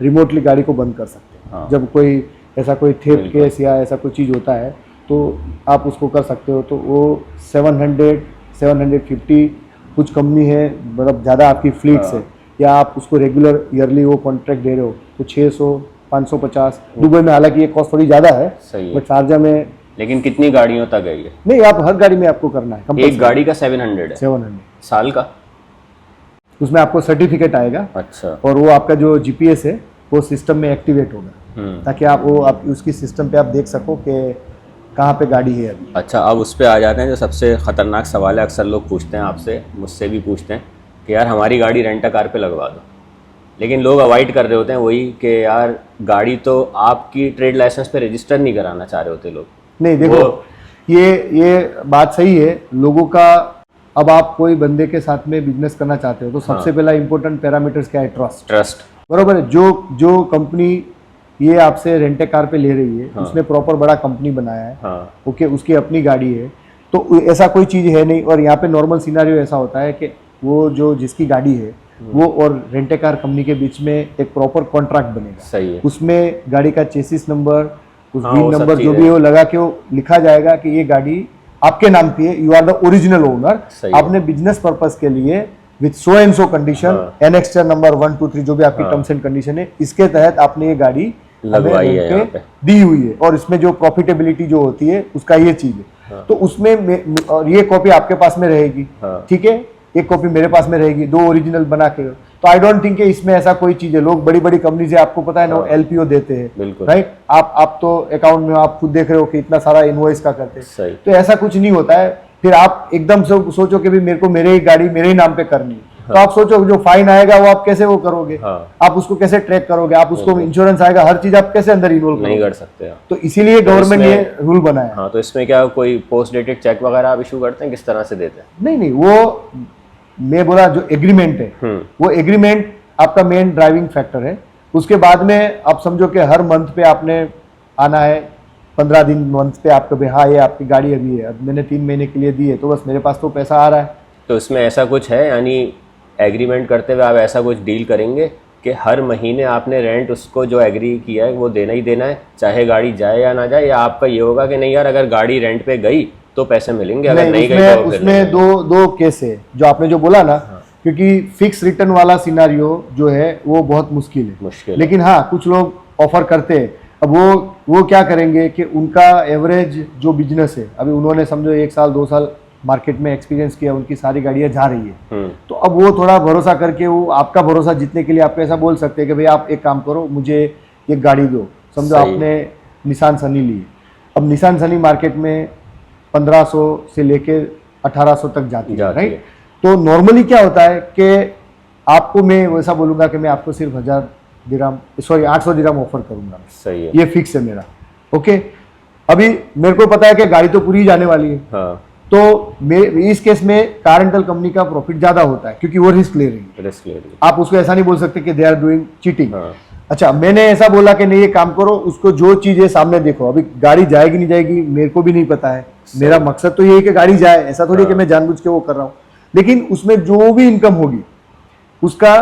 [SPEAKER 3] रिमोटली गाड़ी को बंद कर सकते हैं।
[SPEAKER 2] हाँ।
[SPEAKER 3] जब कोई ऐसा कोई थेफ्ट केस या ऐसा कोई चीज़ होता है तो आप उसको कर सकते हो। तो वो 700-750 कुछ कंपनी है, मतलब ज़्यादा आपकी फ्लीट से, या आप उसको रेगुलर ईयरली वो कॉन्ट्रैक्ट दे रहे हो तो 600-550। दुबई में हालांकि ये कॉस्ट थोड़ी ज़्यादा है,
[SPEAKER 2] सही है।
[SPEAKER 3] बट शारजा में
[SPEAKER 2] लेकिन कितनी गाड़ियों तक है ये?
[SPEAKER 3] नहीं, आप हर गाड़ी में आपको करना है
[SPEAKER 2] एक
[SPEAKER 3] compulsory।
[SPEAKER 2] गाड़ी का 700 है
[SPEAKER 3] 700
[SPEAKER 2] साल का?
[SPEAKER 3] उसमें आपको सर्टिफिकेट आएगा,
[SPEAKER 2] अच्छा।
[SPEAKER 3] और वो आपका जो जीपीएस है वो सिस्टम में एक्टिवेट होगा, ताकि आप उसकी सिस्टम पे आप देख सको कि कहाँ पे गाड़ी है अभी।
[SPEAKER 2] अच्छा, अब उस पर आ जाते हैं जो सबसे ख़तरनाक सवाल है, अक्सर लोग पूछते हैं आपसे, मुझसे भी पूछते हैं कि यार हमारी गाड़ी रेंट अ कार पे लगवा दो। लेकिन लोग अवॉइड कर रहे होते हैं वही कि यार गाड़ी तो आपकी ट्रेड लाइसेंस पे रजिस्टर नहीं कराना चाह रहे होते लोग।
[SPEAKER 3] नहीं, देखो ये बात सही है लोगों का। अब आप कोई बंदे के साथ में बिजनेस करना चाहते हो तो सबसे पहला इंपॉर्टेंट पैरामीटर्स क्या है? ट्रस्ट। बरोबर है। जो कंपनी ये आपसे रेंटे कार पे ले रही है, उसने प्रॉपर बड़ा कंपनी बनाया है,
[SPEAKER 2] हाँ।
[SPEAKER 3] ओके, उसकी अपनी गाड़ी है, तो ऐसा कोई चीज़ है नहीं। और यहाँ पे नॉर्मल सिनारियो ऐसा होता है कि वो जो जिसकी गाड़ी है वो और रेंटे कार कंपनी के बीच में एक प्रॉपर कॉन्ट्रैक्ट बनेगा।
[SPEAKER 2] सही है।
[SPEAKER 3] उसमें गाड़ी का चेसिस नंबर उस
[SPEAKER 2] हाँ,
[SPEAKER 3] VIN
[SPEAKER 2] वो सब
[SPEAKER 3] नंबर जो
[SPEAKER 2] चीजें।
[SPEAKER 3] भी है वो लगा के वो लिखा जाएगा कि ये गाड़ी आपके नाम की है, you are the original owner.
[SPEAKER 2] सही है।
[SPEAKER 3] आपने बिजनेस पर्पस के लिए with so and so condition,
[SPEAKER 2] हाँ।
[SPEAKER 3] एनेक्स्टर नंबर 1 2 3 जो भी आपकी
[SPEAKER 2] हाँ।
[SPEAKER 3] टर्म्स एंड कंडीशन है, इसके तहत आपने ये गाड़ी हमें
[SPEAKER 2] लगवाई है
[SPEAKER 3] रेंट
[SPEAKER 2] यहाँ पे।
[SPEAKER 3] दी हुई है, और इसमें जो प्रॉफिटेबिलिटी जो होती है उसका ये चीज है।
[SPEAKER 2] हाँ।
[SPEAKER 3] तो उसमें और ये कॉपी आपके पास में रहेगी,
[SPEAKER 2] हाँ।
[SPEAKER 3] ठीक है, एक कॉपी मेरे पास में रहेगी, 2 ओरिजिनल बना के। तो आई डोंट थिंक कि इसमें ऐसा कोई चीज है। लोग बड़ी बड़ी कंपनी से आपको पता है ना,
[SPEAKER 2] हाँ।
[SPEAKER 3] LPO देते हैं,
[SPEAKER 2] बिल्कुल।
[SPEAKER 3] राइट। आप तो अकाउंट में आप खुद देख रहे हो कि इतना सारा इनवॉइस का करते हैं।
[SPEAKER 2] सही।
[SPEAKER 3] तो ऐसा कुछ नहीं होता है। फिर आप एकदम से सोचो कि भी मेरे को मेरे ही गाड़ी मेरे ही नाम पे करनी है, तो आप सोचो जो फाइन आएगा वो आप कैसे वो करोगे,
[SPEAKER 2] हाँ।
[SPEAKER 3] आप उसको कैसे ट्रैक करोगे, आप उसको इंश्योरेंस आएगा, हर चीज आप कैसे अंदर इन्वॉल्व
[SPEAKER 2] नहीं
[SPEAKER 3] करोगे।
[SPEAKER 2] कर सकते आप।
[SPEAKER 3] तो इसीलिए गवर्नमेंट
[SPEAKER 2] इसमें-
[SPEAKER 3] ये रूल बनाया है।
[SPEAKER 2] हाँ, तो इसमें क्या कोई पोस्ट डेटेड चेक वगैरह आप इशू करते हैं, किस तरह से देते हैं?
[SPEAKER 3] नहीं नहीं, वो मैं बोला जो एग्रीमेंट है वो एग्रीमेंट आपका मेन ड्राइविंग फैक्टर है। उसके बाद में आप समझो कि हर मंथ पे आपने आना है, 15 दिन मंथ पे आपको भी हाँ ये आपकी गाड़ी अभी है, अब मैंने 3 महीने के लिए दी है, तो बस मेरे पास तो पैसा आ रहा है।
[SPEAKER 2] तो इसमें ऐसा कुछ है, यानी एग्रीमेंट करते हुए आप ऐसा कुछ डील करेंगे कि हर महीने आपने रेंट उसको जो एग्री किया है वो देना ही देना है, चाहे गाड़ी जाए या ना जाए, या आपका ये होगा कि नहीं यार अगर गाड़ी रेंट पे गई तो पैसे मिलेंगे, अगर नहीं गई
[SPEAKER 3] उसमें
[SPEAKER 2] तो फिर
[SPEAKER 3] उसमें
[SPEAKER 2] नहीं।
[SPEAKER 3] दो केस है जो आपने जो बोला ना, क्योंकि फिक्स रिटर्न वाला सिनारियो जो है वो बहुत मुश्किल है।
[SPEAKER 2] मुश्किल है।
[SPEAKER 3] लेकिन हाँ, कुछ लोग ऑफर करते हैं। अब वो क्या करेंगे कि उनका एवरेज जो बिजनेस है, अभी उन्होंने समझो 1 साल 2 साल मार्केट में एक्सपीरियंस किया, उनकी सारी गाड़ियां जा रही है, तो अब वो थोड़ा भरोसा करके वो आपका भरोसा जीतने के लिए आपको ऐसा बोल सकते हैं कि भाई आप एक काम करो, मुझे एक गाड़ी दो। समझो
[SPEAKER 2] सही।
[SPEAKER 3] आपने निसान सनी ली, अब निसान सनी मार्केट में 1500 से लेके 1800 तक जाती है,
[SPEAKER 2] जाती है।
[SPEAKER 3] राइट। तो नॉर्मली क्या होता है कि आपको मैं वैसा बोलूंगा कि मैं आपको सिर्फ 800 दिरहम ऑफर करूंगा,
[SPEAKER 2] सही है।
[SPEAKER 3] ये फिक्स है मेरा। ओके, अभी मेरे को पता है कि गाड़ी तो पूरी जाने वाली है,
[SPEAKER 2] हाँ,
[SPEAKER 3] तो इस केस में कार रेंटल कंपनी का प्रॉफिट ज्यादा होता है क्योंकि वो रिस्क ले रही है।
[SPEAKER 2] रिस्क ले रही
[SPEAKER 3] आप उसको ऐसा नहीं बोल सकते कि दे आर डूइंग चीटिंग।
[SPEAKER 2] हाँ।
[SPEAKER 3] अच्छा, मैंने ऐसा बोला कि नहीं ये काम करो, उसको जो चीज है सामने देखो। अभी गाड़ी जाएगी नहीं जाएगी मेरे को भी नहीं पता है, मेरा मकसद तो ये है कि गाड़ी जाए, ऐसा थोड़ी कि मैं जानबूझ के वो कर रहा हूँ। लेकिन उसमें जो भी इनकम होगी उसका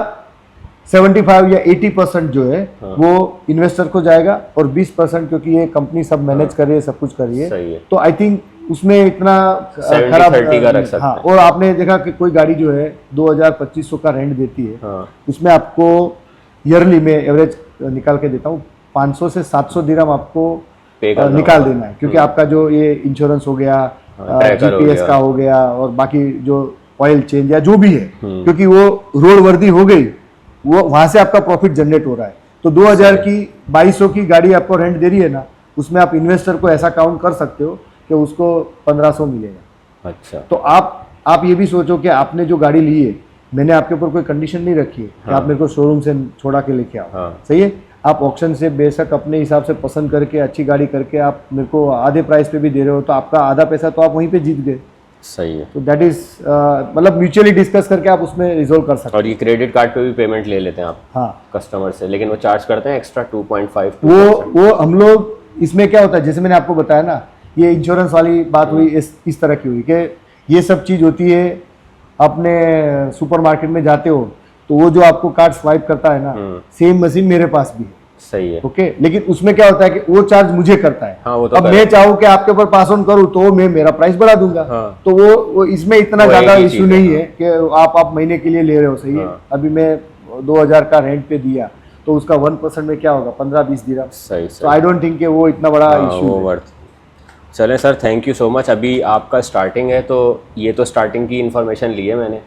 [SPEAKER 3] 75 या 80% जो है वो इन्वेस्टर को जाएगा, और 20% क्योंकि ये कंपनी सब मैनेज कर रही है, सब कुछ कर रही
[SPEAKER 2] सही है।
[SPEAKER 3] है, तो आई थिंक उसमें इतना
[SPEAKER 2] 70-30 का रख सकते
[SPEAKER 3] हाँ।
[SPEAKER 2] हैं।
[SPEAKER 3] और आपने देखा कि कोई गाड़ी जो है 2000-2500 का रेंट देती है,
[SPEAKER 2] हाँ।
[SPEAKER 3] उसमें आपको ईयरली में एवरेज निकाल के देता हूँ 500 से 700 दिरहम आपको
[SPEAKER 2] पे करना
[SPEAKER 3] निकाल
[SPEAKER 2] होगा।
[SPEAKER 3] देना है, क्योंकि आपका जो ये इंश्योरेंस हो गया,
[SPEAKER 2] हाँ, ट्रैकर हो
[SPEAKER 3] GPS
[SPEAKER 2] गया।
[SPEAKER 3] का हो गया, और बाकी जो ऑयल चेंज या जो भी है, क्योंकि वो रोड वर्दी हो गई, वो वहां से आपका प्रॉफिट जनरेट हो रहा है। तो 2000 की 2200 की गाड़ी आपको रेंट दे रही है ना, उसमें आप इन्वेस्टर को ऐसा काउंट कर सकते हो कि उसको 1500 मिलेगा।
[SPEAKER 2] अच्छा।
[SPEAKER 3] तो आप ये भी सोचो कि आपने जो गाड़ी ली है, मैंने आपके ऊपर कोई कंडीशन नहीं रखी है कि आप मेरे को शोरूम से छोड़ा के लेके आओ,
[SPEAKER 2] हाँ।
[SPEAKER 3] सही है। आप ऑक्शन से बेशक अपने हिसाब से पसंद करके अच्छी गाड़ी करके आप मेरे को आधे प्राइस पे भी दे रहे हो, तो आपका आधा पैसा तो आप वहीं पे जीत गए।
[SPEAKER 2] सही है।
[SPEAKER 3] तो दैट इज मतलब म्यूचुअली डिस्कस करके आप उसमें रिजोल्व कर सकते
[SPEAKER 2] और ये क्रेडिट कार्ड पे भी पेमेंट ले लेते हैं आप
[SPEAKER 3] हैं। हाँ,
[SPEAKER 2] कस्टमर से, लेकिन वो चार्ज करते हैं एक्स्ट्रा 2.5।
[SPEAKER 3] वो हम लोग इसमें क्या होता है, जैसे मैंने आपको बताया ना, ये इंश्योरेंस वाली बात हुई, इस तरह की हुई कि ये सब चीज़ होती है। अपने सुपरमार्केट में जाते हो तो वो जो आपको कार्ड स्वाइप करता है ना, सेम मशीन मेरे पास भी है,
[SPEAKER 2] सही है।
[SPEAKER 3] ओके। लेकिन उसमें क्या होता है कि वो चार्ज मुझे करता है।
[SPEAKER 2] हाँ, वो तो
[SPEAKER 3] अब मैं चाहूँ कि आपके ऊपर पास ऑन करूँ तो मैं मेरा प्राइस बढ़ा दूंगा।
[SPEAKER 2] हाँ।
[SPEAKER 3] तो वो इसमें इतना
[SPEAKER 2] वो एक
[SPEAKER 3] ज्यादा
[SPEAKER 2] ही
[SPEAKER 3] इशू
[SPEAKER 2] चीज़ है,
[SPEAKER 3] नहीं है कि आप महीने के लिए ले रहे हो, सही है।
[SPEAKER 2] हाँ।
[SPEAKER 3] अभी मैं 2000 का रेंट पे दिया तो उसका 1% में क्या होगा, 15-20 दिरहम।
[SPEAKER 2] सही
[SPEAKER 3] तो आई डोंट थिंक वो इतना बड़ा
[SPEAKER 2] हाँ,
[SPEAKER 3] इशू
[SPEAKER 2] वो
[SPEAKER 3] है।
[SPEAKER 2] वर्थ। चलें sir, thank you so much. अभी आपका स्टार्टिंग है तो ये तो स्टार्टिंग की इन्फॉर्मेशन ली है मैंने।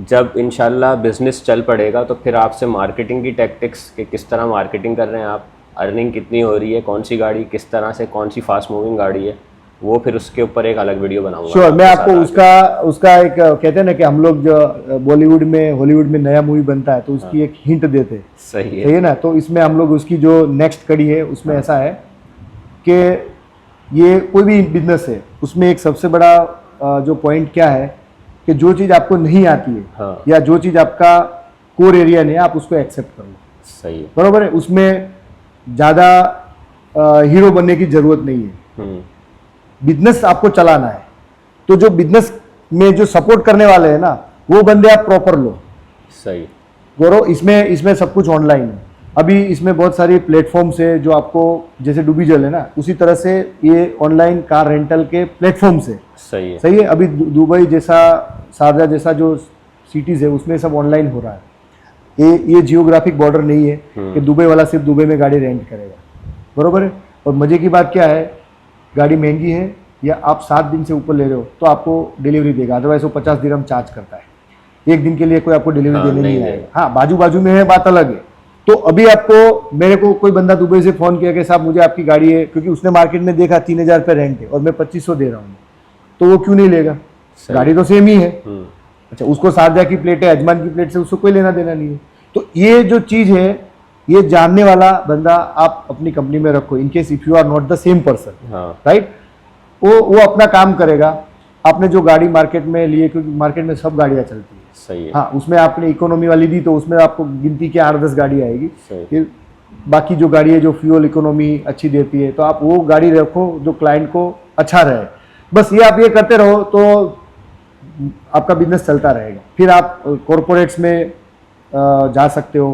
[SPEAKER 2] जब इंशाल्लाह बिजनेस चल पड़ेगा तो फिर आपसे मार्केटिंग की टैक्टिक्स के किस तरह मार्केटिंग कर रहे हैं आप, अर्निंग कितनी हो रही है, कौन सी गाड़ी किस तरह से, कौन सी फास्ट मूविंग गाड़ी है, वो फिर उसके ऊपर एक अलग वीडियो बनाऊंगा।
[SPEAKER 3] श्योर, मैं
[SPEAKER 2] आपके
[SPEAKER 3] आपको
[SPEAKER 2] साथ
[SPEAKER 3] उसका एक कहते हैं ना कि हम लोग जो बॉलीवुड में हॉलीवुड में नया मूवी बनता है तो उसकी एक हिंट देते हैं,
[SPEAKER 2] सही
[SPEAKER 3] सही
[SPEAKER 2] है।
[SPEAKER 3] है ना। तो इसमें हम लोग उसकी जो नेक्स्ट कड़ी है उसमें ऐसा है कि ये कोई भी बिजनेस है उसमें एक सबसे बड़ा जो पॉइंट क्या है कि जो चीज़ आपको नहीं आती है,
[SPEAKER 2] हाँ।
[SPEAKER 3] या जो चीज़ आपका कोर एरिया नहीं है, आप उसको एक्सेप्ट कर लो,
[SPEAKER 2] सही है।
[SPEAKER 3] बरोबर है। उसमें ज़्यादा हीरो बनने की जरूरत नहीं है। बिजनेस आपको चलाना है तो जो बिजनेस में जो सपोर्ट करने वाले हैं ना, वो बंदे आप प्रॉपर लो।
[SPEAKER 2] सही।
[SPEAKER 3] गौरव, इसमें सब कुछ ऑनलाइन है। अभी इसमें बहुत सारी प्लेटफॉर्म्स है जो आपको, जैसे डुबीजल है ना, उसी तरह से ये ऑनलाइन कार रेंटल के प्लेटफॉर्म्स है।
[SPEAKER 2] सही है।
[SPEAKER 3] सही है। अभी दुबई जैसा, शारजा जैसा जो सिटीज़ है उसमें सब ऑनलाइन हो रहा है। ये जियोग्राफिक बॉर्डर नहीं है कि दुबई वाला सिर्फ दुबई में गाड़ी रेंट करेगा, बरोबर है। और मज़े की बात क्या है, गाड़ी महंगी है या आप 7 दिन से ऊपर ले रहे हो तो आपको डिलीवरी देगा, अदरवाइज वो 50 दिरहम चार्ज करता है। एक दिन के लिए कोई आपको डिलीवरी देने नहीं आएगा। हाँ, बाजू बाजू में है, बात अलग है। तो अभी आपको, मेरे को कोई बंदा दुबई से फ़ोन किया कि साहब मुझे आपकी गाड़ी है, क्योंकि उसने मार्केट में देखा 3000 रुपये रेंट है और मैं 2500 दे रहा हूँ, तो वो क्यों नहीं लेगा? गाड़ी तो सेम ही है। अच्छा, उसको शारजा की प्लेट है, अजमान की प्लेट से उसको कोई लेना देना नहीं है। तो ये जो चीज़ है, ये जानने वाला बंदा आप अपनी कंपनी में रखो, in case if you are not the same person, right. वो अपना काम करेगा। आपने जो गाड़ी मार्केट में लिए, क्योंकि मार्केट में सब गाड़ियाँ चलती है,
[SPEAKER 2] सही है।
[SPEAKER 3] हाँ, उसमें आपने इकोनॉमी वाली दी तो उसमें आपको गिनती के 8-10 गाड़ी आएगी। फिर बाकी जो गाड़ी है जो फ्यूल इकोनॉमी अच्छी देती है, तो आप वो गाड़ी रखो जो क्लाइंट को अच्छा रहे। बस ये आप ये करते रहो तो आपका बिजनेस चलता रहेगा। फिर आप कॉरपोरेट्स में जा सकते हो।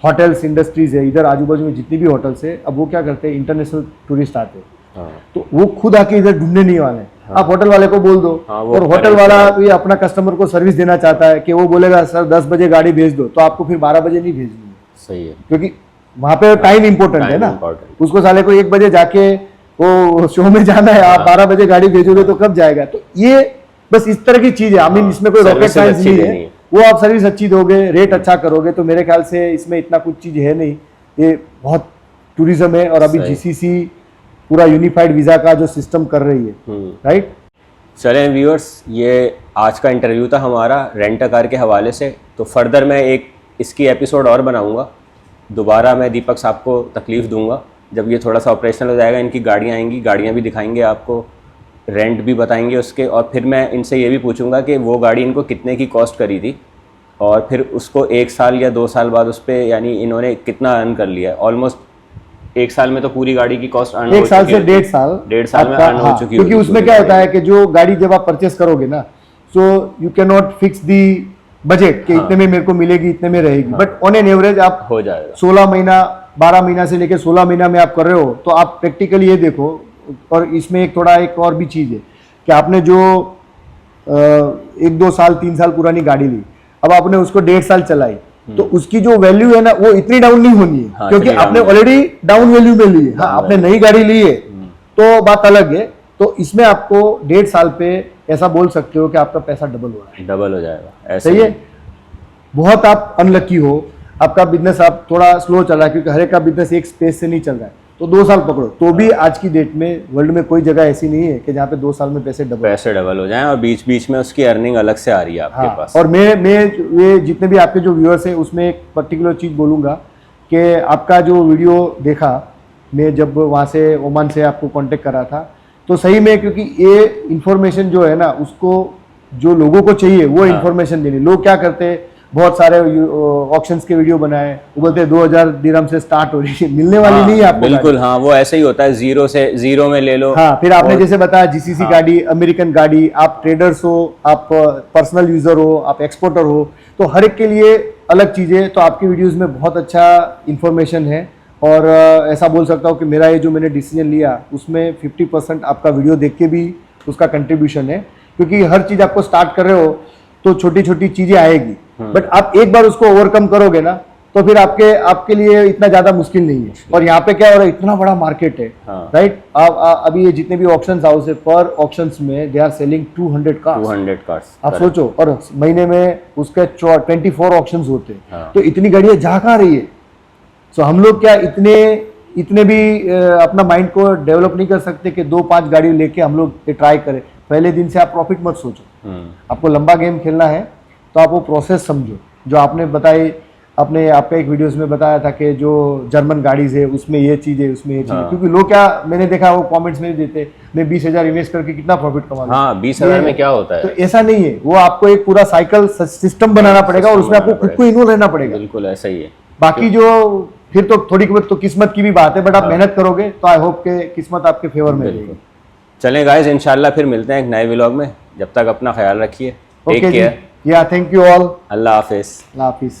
[SPEAKER 3] होटल्स, इंडस्ट्रीज है, इधर आजू बाजू में जितनी भी होटल्स है, अब वो क्या करते हैं, इंटरनेशनल टूरिस्ट आते हैं, तो वो खुद आके इधर ढूंढने नहीं वाले। आप होटल वाले को बोल दो, और होटल वाला भी अपना कस्टमर को सर्विस देना चाहता है कि वो बोलेगा सर 10 बजे गाड़ी भेज दो, तो आपको फिर 12 बजे नहीं भेजनी है।
[SPEAKER 2] सही है,
[SPEAKER 3] क्योंकि वहां पे टाइम इंपॉर्टेंट है ना। उसको साले को 1 बजे जाके वो शो में जाना है, आप 12 बजे गाड़ी भेजोगे तो कब जाएगा? तो ये बस इस तरह की चीज है। आई मीन इसमें कोई रॉकेट साइंस नहीं है। वो आप सर्विस अच्छी दोगे, रेट अच्छा करोगे, तो मेरे ख्याल से इसमें इतना कुछ चीज है नहीं। ये बहुत टूरिज्म है, और अभी जीसीसी पूरा यूनिफाइड वीजा का जो सिस्टम कर रही है, राइट।
[SPEAKER 2] चलें व्यूअर्स, ये आज का इंटरव्यू था हमारा रेंट अ कार के हवाले से। तो फर्दर मैं एक इसकी एपिसोड और बनाऊंगा। दोबारा मैं दीपक साहब को तकलीफ़ दूंगा जब ये थोड़ा सा ऑपरेशनल हो जाएगा। इनकी गाड़ियाँ आएंगी, गाड़ियाँ भी दिखाएंगे आपको, रेंट भी बताएंगे उसके, और फिर मैं इनसे ये भी पूछूंगा कि वो गाड़ी इनको कितने की कॉस्ट करी थी, और फिर उसको 1 साल या 2 साल बाद उस पर यानी इन्होंने कितना अर्न कर लिया है। ऑलमोस्ट 1 साल में तो पूरी गाड़ी की कॉस्ट अर्न हो चुकी है।
[SPEAKER 3] 1 साल से 1.5 साल
[SPEAKER 2] में अर्न हो चुकी है।
[SPEAKER 3] क्योंकि उसमें क्या होता है कि जो गाड़ी जब आप परचेस करोगे ना, so you can not fix the budget कि इतने में मेरे को मिलेगी, इतने में रहेगी, बट ऑन एन एवरेज आप
[SPEAKER 2] हो जाएगा।
[SPEAKER 3] 16 महीना, 12 महीना से लेकर 16 महीना में आप कर रहे हो, तो आप प्रैक्टिकली ये देखो। और इसमें एक और भी चीज़ है कि आपने जो 1-2 साल 3 साल पुरानी गाड़ी ली, अब आपने उसको 1.5 साल चलाई, तो उसकी जो वैल्यू है ना वो इतनी डाउन नहीं होनी है। क्योंकि आपने ऑलरेडी डाउन वैल्यू में ली है। हाँ, आपने नई गाड़ी ली है तो बात अलग है। तो इसमें आपको 1.5 साल पे ऐसा बोल सकते हो कि आपका पैसा डबल हो रहा है।
[SPEAKER 2] डबल हो जाएगा, ऐसे
[SPEAKER 3] सही है। बहुत आप अनलकी हो, आपका बिजनेस आप थोड़ा स्लो चल रहा है, क्योंकि हर एक का बिजनेस एक स्पेस से नहीं चल रहा है, तो 2 साल पकड़ो। तो भी आज की डेट में वर्ल्ड में कोई जगह ऐसी नहीं है कि जहाँ पे 2 साल में पैसे डबल हो
[SPEAKER 2] जाएं, और बीच बीच में उसकी अर्निंग अलग से आ रही है आपके पास।
[SPEAKER 3] और मैं ये जितने भी आपके जो व्यूअर्स हैं उसमें एक पर्टिकुलर चीज़ बोलूँगा कि आपका जो वीडियो देखा, मैं जब वहाँ से ओमान से आपको कांटेक्ट करा था, तो सही में, क्योंकि ये इन्फॉर्मेशन जो है ना, उसको जो लोगों को चाहिए वो इन्फॉर्मेशन देनी। लोग क्या करते हैं, बहुत सारे ऑप्शंस के वीडियो बनाए, वो बोलते हैं 2000 दिरहम से स्टार्ट हो रही है, मिलने वाली नहीं है आपको।
[SPEAKER 2] बिल्कुल, हाँ, वो ऐसे ही होता है, जीरो में ले लो।
[SPEAKER 3] हाँ, फिर आपने जैसे बताया जीसीसी गाड़ी, अमेरिकन गाड़ी, आप ट्रेडर्स हो, आप पर्सनल यूजर हो, आप एक्सपोर्टर हो, तो हर एक के लिए अलग चीज़ें। तो आपकी वीडियोस में बहुत अच्छा इन्फॉर्मेशन है, और ऐसा बोल सकता हूँ कि मेरा ये जो मैंने डिसीजन लिया उसमें 50% आपका वीडियो देख के भी उसका कंट्रीब्यूशन है। क्योंकि हर चीज़ आपको स्टार्ट कर रहे हो तो छोटी छोटी चीज़ें आएगी, बट आप एक बार उसको ओवरकम करोगे ना, तो फिर आपके लिए इतना ज़्यादा मुश्किल नहीं है। और यहाँ पे क्या हो रहा है, इतना बड़ा मार्केट है, राइट। अभी ये जितने भी ऑप्शंस हाउस है, पर ऑप्शंस में दे आर सेलिंग 200 कार्स। आप सोचो, और महीने में उसके 24 ऑप्शंस होते हैं, तो इतनी गाड़ियाँ जा कहाँ रही है। सो हम लोग क्या इतने भी अपना माइंड को डेवलप नहीं कर सकते कि 2-5 गाड़ी लेके हम लोग ट्राई करें। पहले दिन से आप प्रॉफिट मत सोचो, आपको लंबा गेम खेलना है, तो आप वो प्रोसेस समझो जो आपने बताई। आपने आपका एक वीडियोस में बताया था कि जो जर्मन गाड़ीज है उसमें ये चीज़ है, उसमें ये चीज़ है। क्योंकि लोग क्या, मैंने देखा वो कमेंट्स में देते, मैं 20,000 इन्वेस्ट करके कितना प्रॉफिट कमा लूं।
[SPEAKER 2] हाँ, 20,000 में क्या होता है।
[SPEAKER 3] तो ऐसा नहीं है, वो आपको एक पूरा साइकिल सिस्टम बनाना पड़ेगा, और उसमें आपको खुद को इन्वॉल्व रहना पड़ेगा।
[SPEAKER 2] बिल्कुल ऐसा ही है।
[SPEAKER 3] बाकी जो फिर तो थोड़ी बहुत तो किस्मत की भी बात है, बट आप मेहनत करोगे तो आई होप के किस्मत आपके फेवर में रहेगी।
[SPEAKER 2] चलें गाइस, इंशाल्लाह फिर मिलते हैं एक नए व्लॉग में। जब तक अपना ख्याल रखिए। Take care.
[SPEAKER 3] या थैंक यू ऑल।
[SPEAKER 2] अल्लाह हाफिज़।
[SPEAKER 3] अल्लाह हाफिज़।